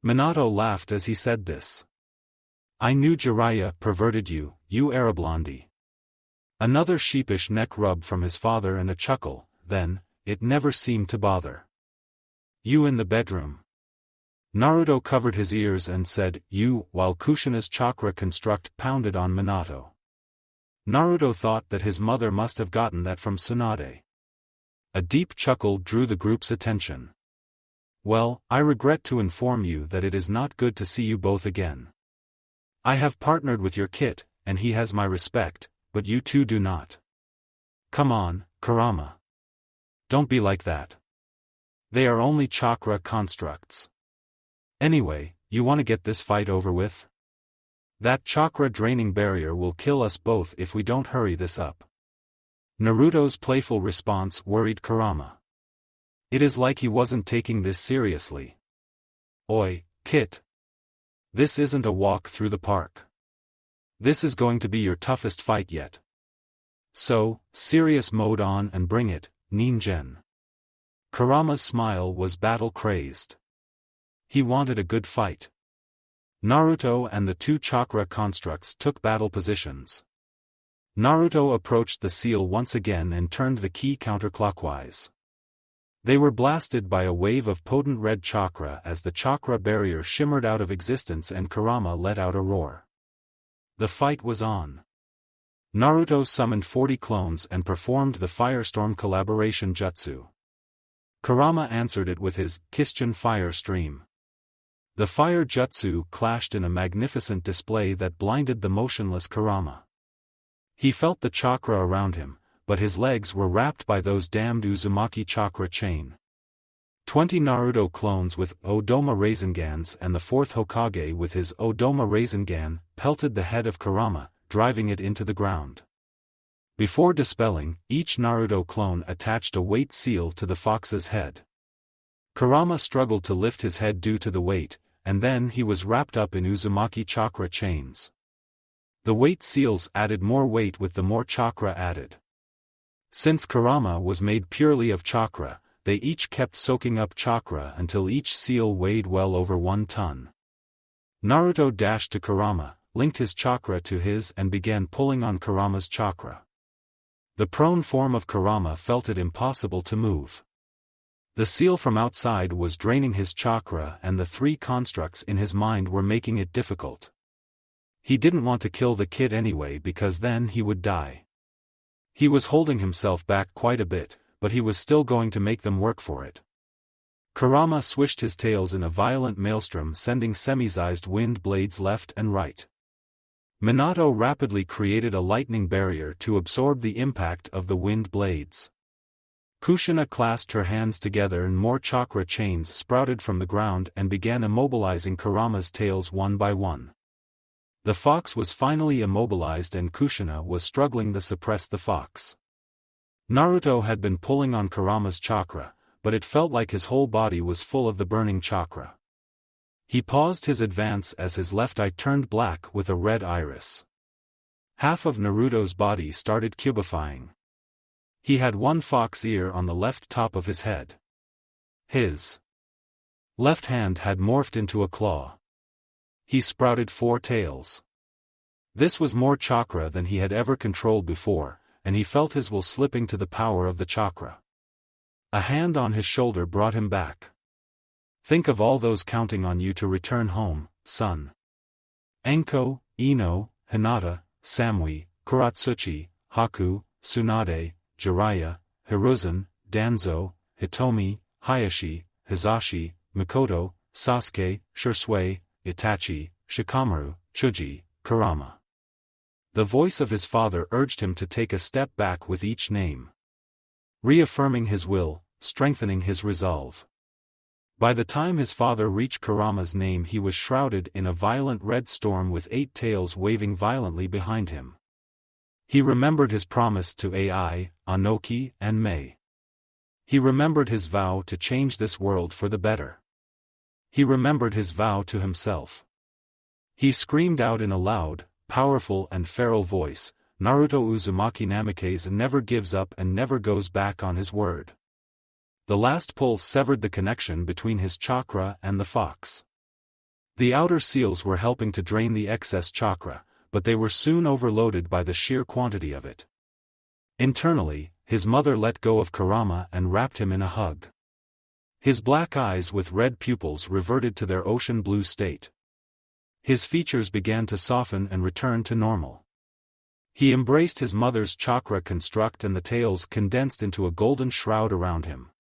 Minato laughed as he said this. I knew Jiraiya perverted you, you Arablandi. Another sheepish neck rub from his father and a chuckle, then, it never seemed to bother. You in the bedroom. Naruto covered his ears and said, you, while Kushina's chakra construct pounded on Minato. Naruto thought that his mother must have gotten that from Tsunade. A deep chuckle drew the group's attention. Well, I regret to inform you that it is not good to see you both again. I have partnered with your kit, and he has my respect, but you two do not. Come on, Kurama. Don't be like that. They are only chakra constructs. Anyway, you want to get this fight over with? That chakra draining barrier will kill us both if we don't hurry this up. Naruto's playful response worried Kurama. It is like he wasn't taking this seriously. Oi, Kit. This isn't a walk through the park. This is going to be your toughest fight yet. So, serious mode on and bring it, Ningen. Kurama's smile was battle-crazed. He wanted a good fight. Naruto and the two chakra constructs took battle positions. Naruto approached the seal once again and turned the key counterclockwise. They were blasted by a wave of potent red chakra as the chakra barrier shimmered out of existence and Kurama let out a roar. The fight was on. Naruto summoned 40 clones and performed the Firestorm collaboration jutsu. Kurama answered it with his Kishin fire stream. The fire jutsu clashed in a magnificent display that blinded the motionless Kurama. He felt the chakra around him, but his legs were wrapped by those damned Uzumaki chakra chain. 20 Naruto clones with Odoma Razengans and the 4th Hokage with his Odoma Rasengan pelted the head of Kurama, driving it into the ground. Before dispelling, each Naruto clone attached a weight seal to the fox's head. Kurama struggled to lift his head due to the weight, and then he was wrapped up in Uzumaki chakra chains. The weight seals added more weight with the more chakra added. Since Kurama was made purely of chakra, they each kept soaking up chakra until each seal weighed well over 1 ton. Naruto dashed to Kurama, linked his chakra to his and began pulling on Kurama's chakra. The prone form of Kurama felt it impossible to move. The seal from outside was draining his chakra and the 3 constructs in his mind were making it difficult. He didn't want to kill the kid anyway because then he would die. He was holding himself back quite a bit, but he was still going to make them work for it. Kurama swished his tails in a violent maelstrom sending semi-sized wind blades left and right. Minato rapidly created a lightning barrier to absorb the impact of the wind blades. Kushina clasped her hands together and more chakra chains sprouted from the ground and began immobilizing Kurama's tails one by one. The fox was finally immobilized and Kushina was struggling to suppress the fox. Naruto had been pulling on Kurama's chakra, but it felt like his whole body was full of the burning chakra. He paused his advance as his left eye turned black with a red iris. Half of Naruto's body started cubifying. He had one fox ear on the left top of his head. His left hand had morphed into a claw. He sprouted 4 tails. This was more chakra than he had ever controlled before, and he felt his will slipping to the power of the chakra. A hand on his shoulder brought him back. Think of all those counting on you to return home, son. Enko, Ino, Hinata, Samui, Kuratsuchi, Haku, Tsunade, Jiraiya, Hiruzen, Danzo, Hitomi, Hayashi, Hizashi, Mikoto, Sasuke, Shisui, Itachi, Shikamaru, Chuji, Kurama. The voice of his father urged him to take a step back with each name, reaffirming his will, strengthening his resolve. By the time his father reached Kurama's name, he was shrouded in a violent red storm with 8 tails waving violently behind him. He remembered his promise to Ai, Anoki, and Mei. He remembered his vow to change this world for the better. He remembered his vow to himself. He screamed out in a loud, powerful and feral voice, "Naruto Uzumaki Namikaze never gives up and never goes back on his word." The last pull severed the connection between his chakra and the fox. The outer seals were helping to drain the excess chakra, but they were soon overloaded by the sheer quantity of it. Internally, his mother let go of Kurama and wrapped him in a hug. His black eyes with red pupils reverted to their ocean blue state. His features began to soften and return to normal. He embraced his mother's chakra construct and the tails condensed into a golden shroud around him.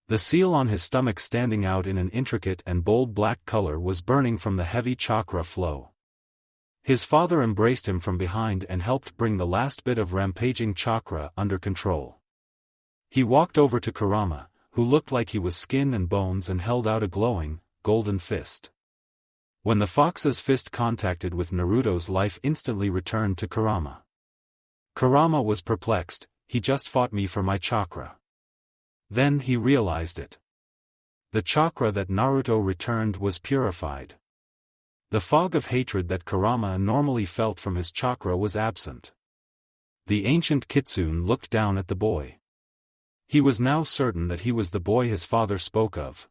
The seal on his stomach, standing out in an intricate and bold black color, was burning from the heavy chakra flow. His father embraced him from behind and helped bring the last bit of rampaging chakra under control. He walked over to Kurama, who looked like he was skin and bones, and held out a glowing, golden fist. When the fox's fist contacted with Naruto's, life instantly returned to Kurama. Kurama was perplexed. He just fought me for my chakra. Then he realized it. The chakra that Naruto returned was purified. The fog of hatred that Kurama normally felt from his chakra was absent. The ancient kitsune looked down at the boy. He was now certain that he was the boy his father spoke of.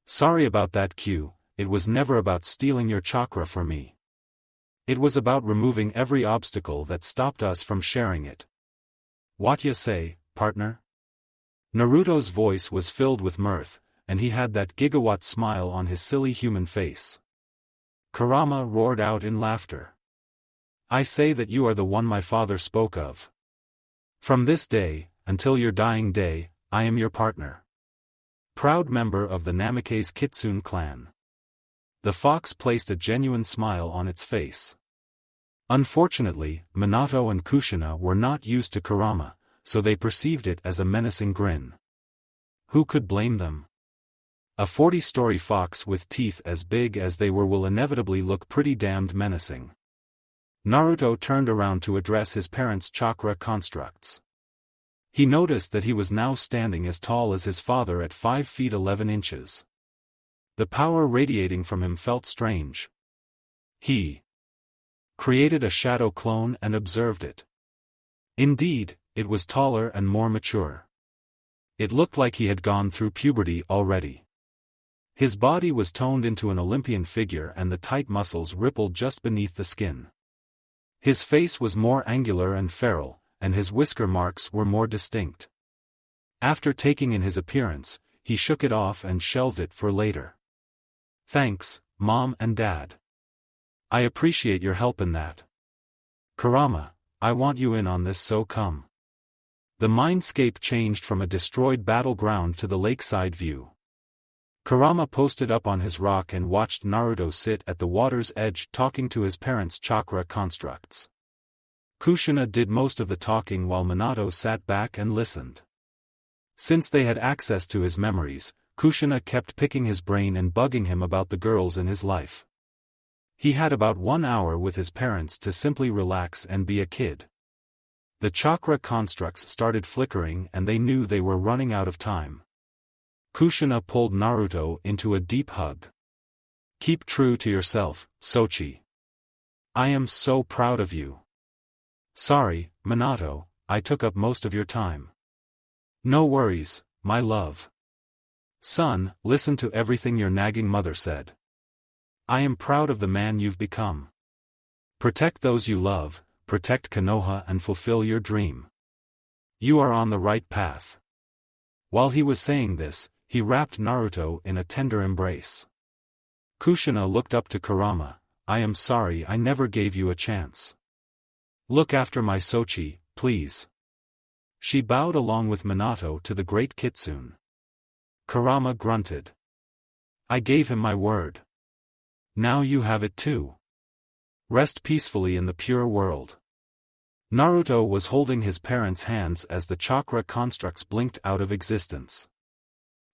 "Sorry about that, Q. It was never about stealing your chakra from me. It was about removing every obstacle that stopped us from sharing it. What ya say, partner?" Naruto's voice was filled with mirth, and he had that gigawatt smile on his silly human face. Kurama roared out in laughter. "I say that you are the one my father spoke of. From this day, until your dying day, I am your partner. Proud member of the Namikaze Kitsune clan." The fox placed a genuine smile on its face. Unfortunately, Minato and Kushina were not used to Kurama, so they perceived it as a menacing grin. Who could blame them? A 40-story fox with teeth as big as they were will inevitably look pretty damned menacing. Naruto turned around to address his parents' chakra constructs. He noticed that he was now standing as tall as his father at 5 feet 11 inches. The power radiating from him felt strange. He created a shadow clone and observed it. Indeed, it was taller and more mature. It looked like he had gone through puberty already. His body was toned into an Olympian figure and the tight muscles rippled just beneath the skin. His face was more angular and feral, and his whisker marks were more distinct. After taking in his appearance, he shook it off and shelved it for later. "Thanks, Mom and Dad. I appreciate your help in that. Kurama, I want you in on this, so come." The mindscape changed from a destroyed battleground to the lakeside view. Kurama posted up on his rock and watched Naruto sit at the water's edge talking to his parents' chakra constructs. Kushina did most of the talking while Minato sat back and listened. Since they had access to his memories, Kushina kept picking his brain and bugging him about the girls in his life. He had about 1 hour with his parents to simply relax and be a kid. The chakra constructs started flickering and they knew they were running out of time. Kushina pulled Naruto into a deep hug. "Keep true to yourself, Sochi. I am so proud of you. Sorry, Minato, I took up most of your time." "No worries, my love. Son, listen to everything your nagging mother said. I am proud of the man you've become. Protect those you love, protect Konoha and fulfill your dream. You are on the right path." While he was saying this, he wrapped Naruto in a tender embrace. Kushina looked up to Kurama. I am sorry I never gave you a chance. Look after my Sochi, please. She bowed along with Minato to the great Kitsune. Kurama grunted. I gave him my word. Now you have it too. Rest peacefully in the pure world. Naruto was holding his parents' hands as the chakra constructs blinked out of existence.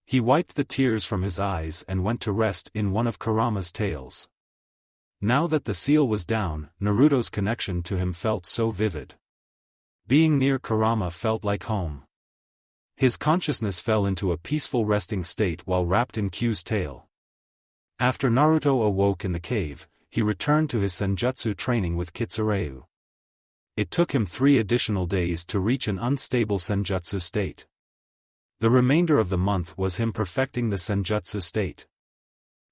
He wiped the tears from his eyes and went to rest in one of Kurama's tails. Now that the seal was down, Naruto's connection to him felt so vivid. Being near Kurama felt like home. His consciousness fell into a peaceful resting state while wrapped in Q's tail. After Naruto awoke in the cave, he returned to his senjutsu training with Kitsureu. It took him 3 additional days to reach an unstable senjutsu state. The remainder of the month was him perfecting the senjutsu state.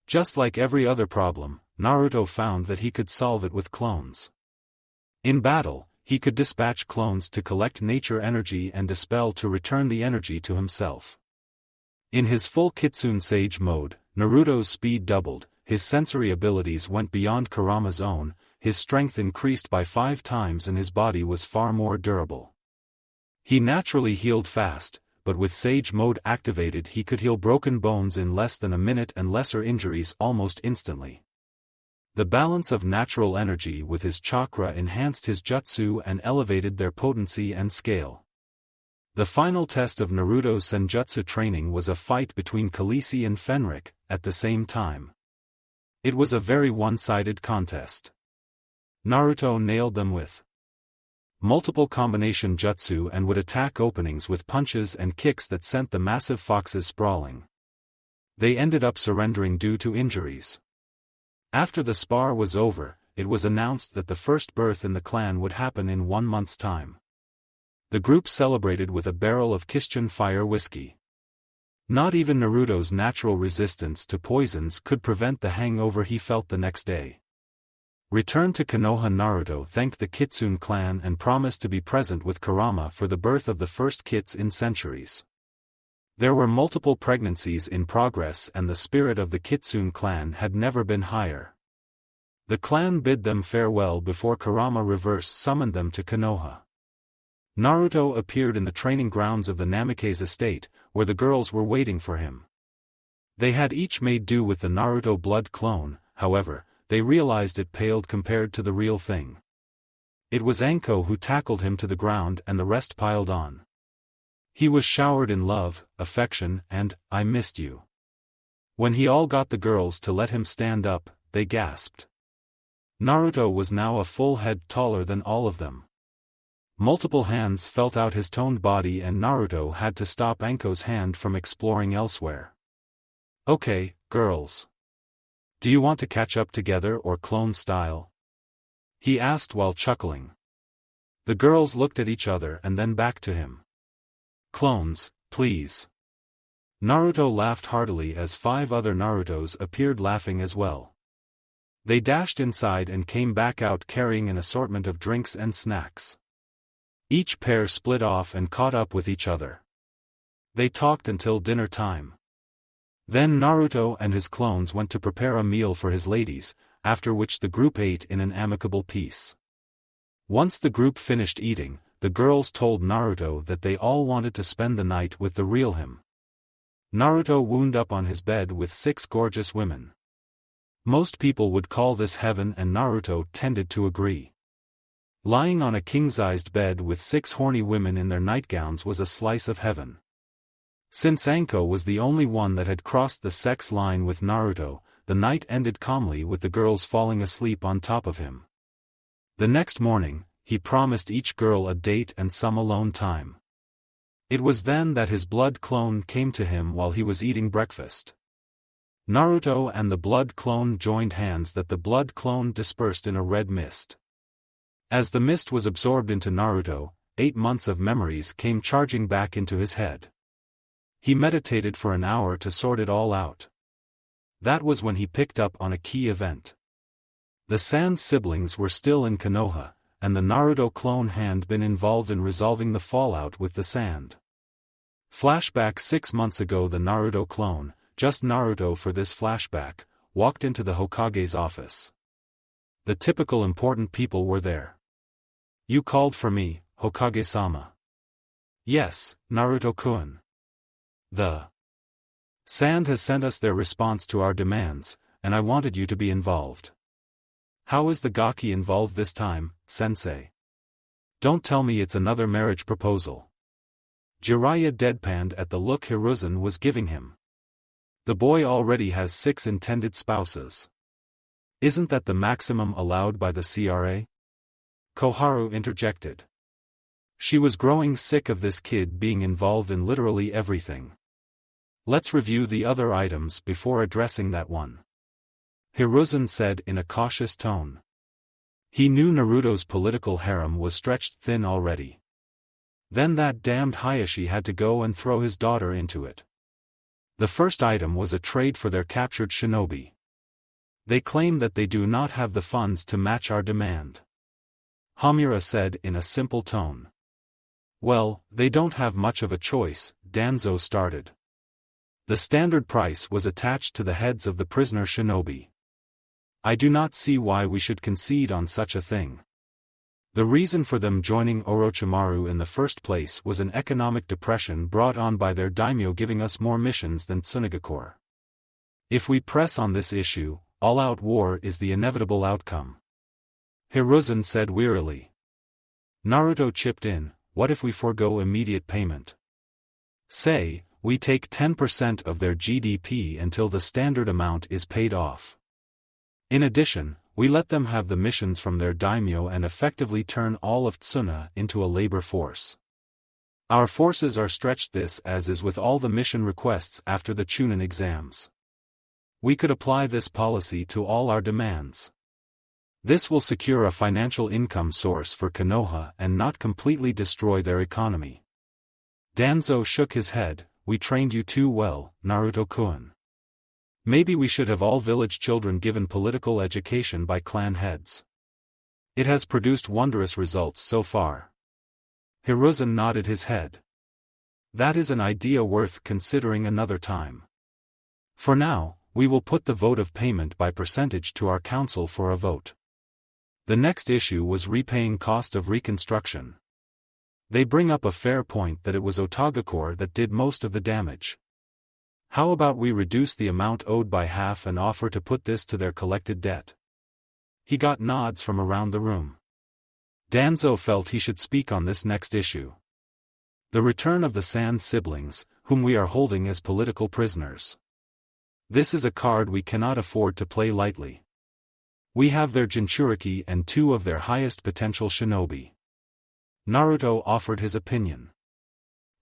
Just like every other problem, Naruto found that he could solve it with clones. In battle, he could dispatch clones to collect nature energy and dispel to return the energy to himself. In his full Kitsune Sage mode, Naruto's speed doubled, his sensory abilities went beyond Kurama's own, his strength increased by 5 times and his body was far more durable. He naturally healed fast, but with Sage mode activated he could heal broken bones in less than a minute and lesser injuries almost instantly. The balance of natural energy with his chakra enhanced his jutsu and elevated their potency and scale. The final test of Naruto's senjutsu training was a fight between Khaleesi and Fenric, at the same time. It was a very one-sided contest. Naruto nailed them with multiple combination jutsu and would attack openings with punches and kicks that sent the massive foxes sprawling. They ended up surrendering due to injuries. After the spar was over, it was announced that the first birth in the clan would happen in 1 month's time. The group celebrated with a barrel of Kishin fire whiskey. Not even Naruto's natural resistance to poisons could prevent the hangover he felt the next day. Returned to Konoha, Naruto thanked the Kitsune clan and promised to be present with Kurama for the birth of the first kits in centuries. There were multiple pregnancies in progress and the spirit of the Kitsune clan had never been higher. The clan bid them farewell before Kurama reverse summoned them to Konoha. Naruto appeared in the training grounds of the Namikaze estate, where the girls were waiting for him. They had each made do with the Naruto blood clone, however, they realized it paled compared to the real thing. It was Anko who tackled him to the ground and the rest piled on. He was showered in love, affection, and, I missed you. When he all got the girls to let him stand up, they gasped. Naruto was now a full head taller than all of them. Multiple hands felt out his toned body and Naruto had to stop Anko's hand from exploring elsewhere. Okay, girls. Do you want to catch up together or clone style? He asked while chuckling. The girls looked at each other and then back to him. Clones, please. Naruto laughed heartily as 5 other Narutos appeared laughing as well. They dashed inside and came back out carrying an assortment of drinks and snacks. Each pair split off and caught up with each other. They talked until dinner time. Then Naruto and his clones went to prepare a meal for his ladies, after which the group ate in an amicable peace. Once the group finished eating, the girls told Naruto that they all wanted to spend the night with the real him. Naruto wound up on his bed with 6 gorgeous women. Most people would call this heaven and Naruto tended to agree. Lying on a king-sized bed with 6 horny women in their nightgowns was a slice of heaven. Since Anko was the only one that had crossed the sex line with Naruto, the night ended calmly with the girls falling asleep on top of him. The next morning, he promised each girl a date and some alone time. It was then that his blood clone came to him while he was eating breakfast. Naruto and the blood clone joined hands that the blood clone dispersed in a red mist. As the mist was absorbed into Naruto, 8 months of memories came charging back into his head. He meditated for an hour to sort it all out. That was when he picked up on a key event. The Sand siblings were still in Konoha, and the Naruto clone had been involved in resolving the fallout with the Sand. Flashback 6 months ago. The Naruto clone, just Naruto for this flashback, walked into the Hokage's office. The typical important people were there. "You called for me, Hokage-sama." "Yes, Naruto-kun. The Sand has sent us their response to our demands, and I wanted you to be involved." "How is the Gaki involved this time, sensei?" "Don't tell me it's another marriage proposal." Jiraiya deadpanned at the look Hiruzen was giving him. "The boy already has 6 intended spouses. Isn't that the maximum allowed by the CRA?" Koharu interjected. She was growing sick of this kid being involved in literally everything. "Let's review the other items before addressing that one," Hiruzen said in a cautious tone. He knew Naruto's political harem was stretched thin already. Then that damned Hayashi had to go and throw his daughter into it. The first item was a trade for their captured shinobi. "They claim that they do not have the funds to match our demand," Hamura said in a simple tone. "Well, they don't have much of a choice," Danzo started. "The standard price was attached to the heads of the prisoner shinobi. I do not see why we should concede on such a thing. The reason for them joining Orochimaru in the first place was an economic depression brought on by their daimyo giving us more missions than Tsunagakure. If we press on this issue, all-out war is the inevitable outcome," Hiruzen said wearily. Naruto chipped in, "What if we forego immediate payment? Say, we take 10% of their GDP until the standard amount is paid off. In addition, we let them have the missions from their daimyo and effectively turn all of Tsuna into a labor force. Our forces are stretched this as is with all the mission requests after the Chunin exams. We could apply this policy to all our demands. This will secure a financial income source for Konoha and not completely destroy their economy." Danzo shook his head. "We trained you too well, Naruto-kun. Maybe we should have all village children given political education by clan heads. It has produced wondrous results so far." Hiruzen nodded his head. "That is an idea worth considering another time. For now, we will put the vote of payment by percentage to our council for a vote." The next issue was repaying cost of reconstruction. They bring up a fair point that it was Otagakure that did most of the damage. How about we reduce the amount owed by half and offer to put this to their collected debt? He got nods from around the room. Danzo felt he should speak on this next issue. The return of the Sand siblings, whom we are holding as political prisoners. This is a card we cannot afford to play lightly. We have their Jinchuriki and 2 of their highest potential shinobi. Naruto offered his opinion.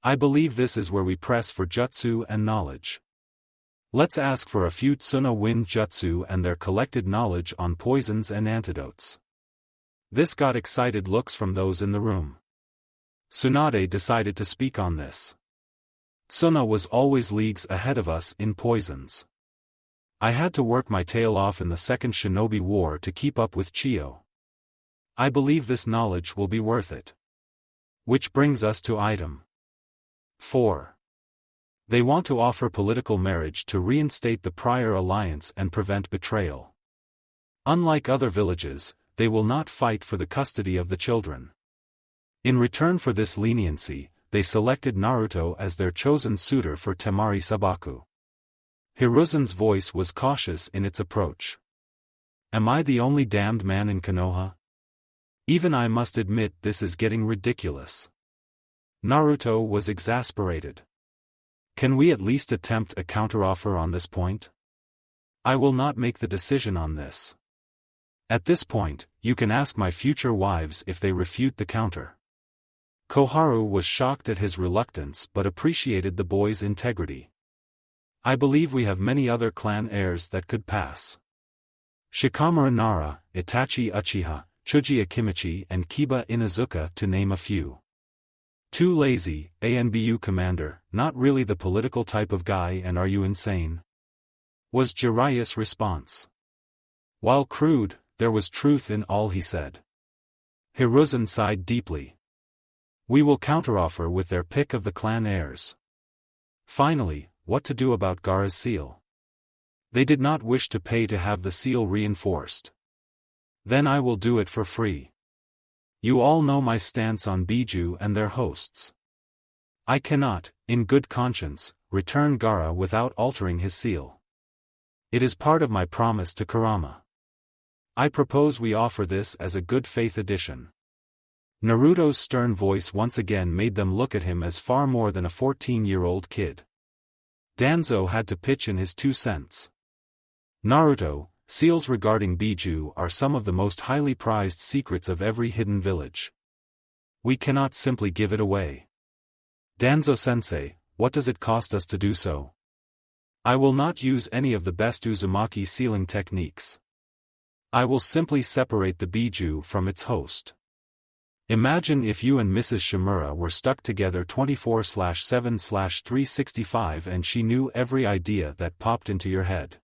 "I believe this is where we press for jutsu and knowledge. Let's ask for a few Tsuna wind jutsu and their collected knowledge on poisons and antidotes." This got excited looks from those in the room. Tsunade decided to speak on this. "Tsuna was always leagues ahead of us in poisons. I had to work my tail off in the Second Shinobi War to keep up with Chiyo. I believe this knowledge will be worth it." Which brings us to item 4. They want to offer political marriage to reinstate the prior alliance and prevent betrayal. Unlike other villages, they will not fight for the custody of the children. In return for this leniency, they selected Naruto as their chosen suitor for Temari Sabaku. Hiruzen's voice was cautious in its approach. "Am I the only damned man in Konoha? Even I must admit this is getting ridiculous." Naruto was exasperated. "Can we at least attempt a counteroffer on this point? I will not make the decision on this. At this point, you can ask my future wives if they refute the counter." Koharu was shocked at his reluctance but appreciated the boy's integrity. "I believe we have many other clan heirs that could pass. Shikamaru Nara, Itachi Uchiha, Chuji Akimichi and Kiba Inuzuka to name a few." "Too lazy, ANBU commander, not really the political type of guy and are you insane?" was Jiraiya's response. While crude, there was truth in all he said. Hiruzen sighed deeply. "We will counteroffer with their pick of the clan heirs. Finally, what to do about Gaara's seal?" They did not wish to pay to have the seal reinforced. Then I will do it for free. You all know my stance on Biju and their hosts. I cannot, in good conscience, return Gaara without altering his seal. It is part of my promise to Kurama. I propose we offer this as a good faith addition. Naruto's stern voice once again made them look at him as far more than a 14-year-old kid. Danzo had to pitch in his 2 cents. Naruto, seals regarding Biju are some of the most highly prized secrets of every hidden village. We cannot simply give it away. Danzo-sensei, what does it cost us to do so? I will not use any of the best Uzumaki sealing techniques. I will simply separate the Biju from its host. Imagine if you and Mrs. Shimura were stuck together 24/7/365 and she knew every idea that popped into your head.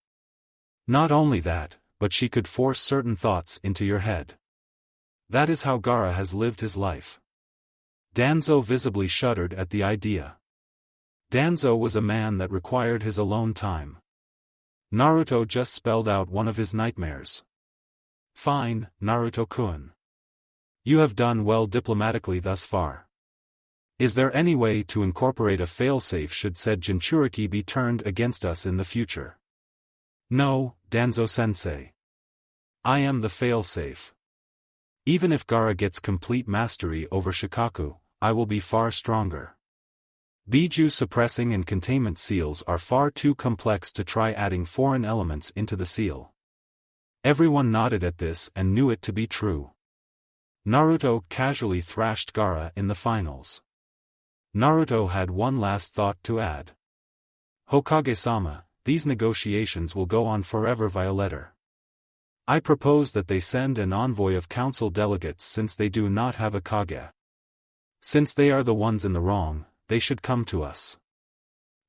Not only that, but she could force certain thoughts into your head. That is how Gaara has lived his life. Danzo visibly shuddered at the idea. Danzo was a man that required his alone time. Naruto just spelled out one of his nightmares. Fine, Naruto-kun. You have done well diplomatically thus far. Is there any way to incorporate a failsafe should said Jinchuriki be turned against us in the future? No, Danzo-sensei. I am the failsafe. Even if Gaara gets complete mastery over Shikaku, I will be far stronger. Biju suppressing and containment seals are far too complex to try adding foreign elements into the seal. Everyone nodded at this and knew it to be true. Naruto casually thrashed Gaara in the finals. Naruto had one last thought to add. Hokage-sama, these negotiations will go on forever via letter. I propose that they send an envoy of council delegates since they do not have a Kage. Since they are the ones in the wrong, they should come to us.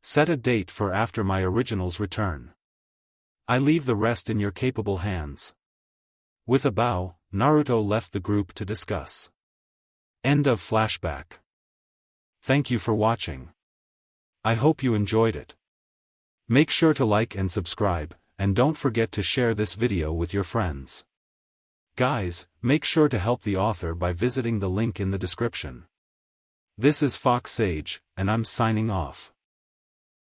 Set a date for after my original's return. I leave the rest in your capable hands. With a bow, Naruto left the group to discuss. End of flashback. Thank you for watching. I hope you enjoyed it. Make sure to like and subscribe, and don't forget to share this video with your friends. Guys, make sure to help the author by visiting the link in the description. This is Fox Sage, and I'm signing off.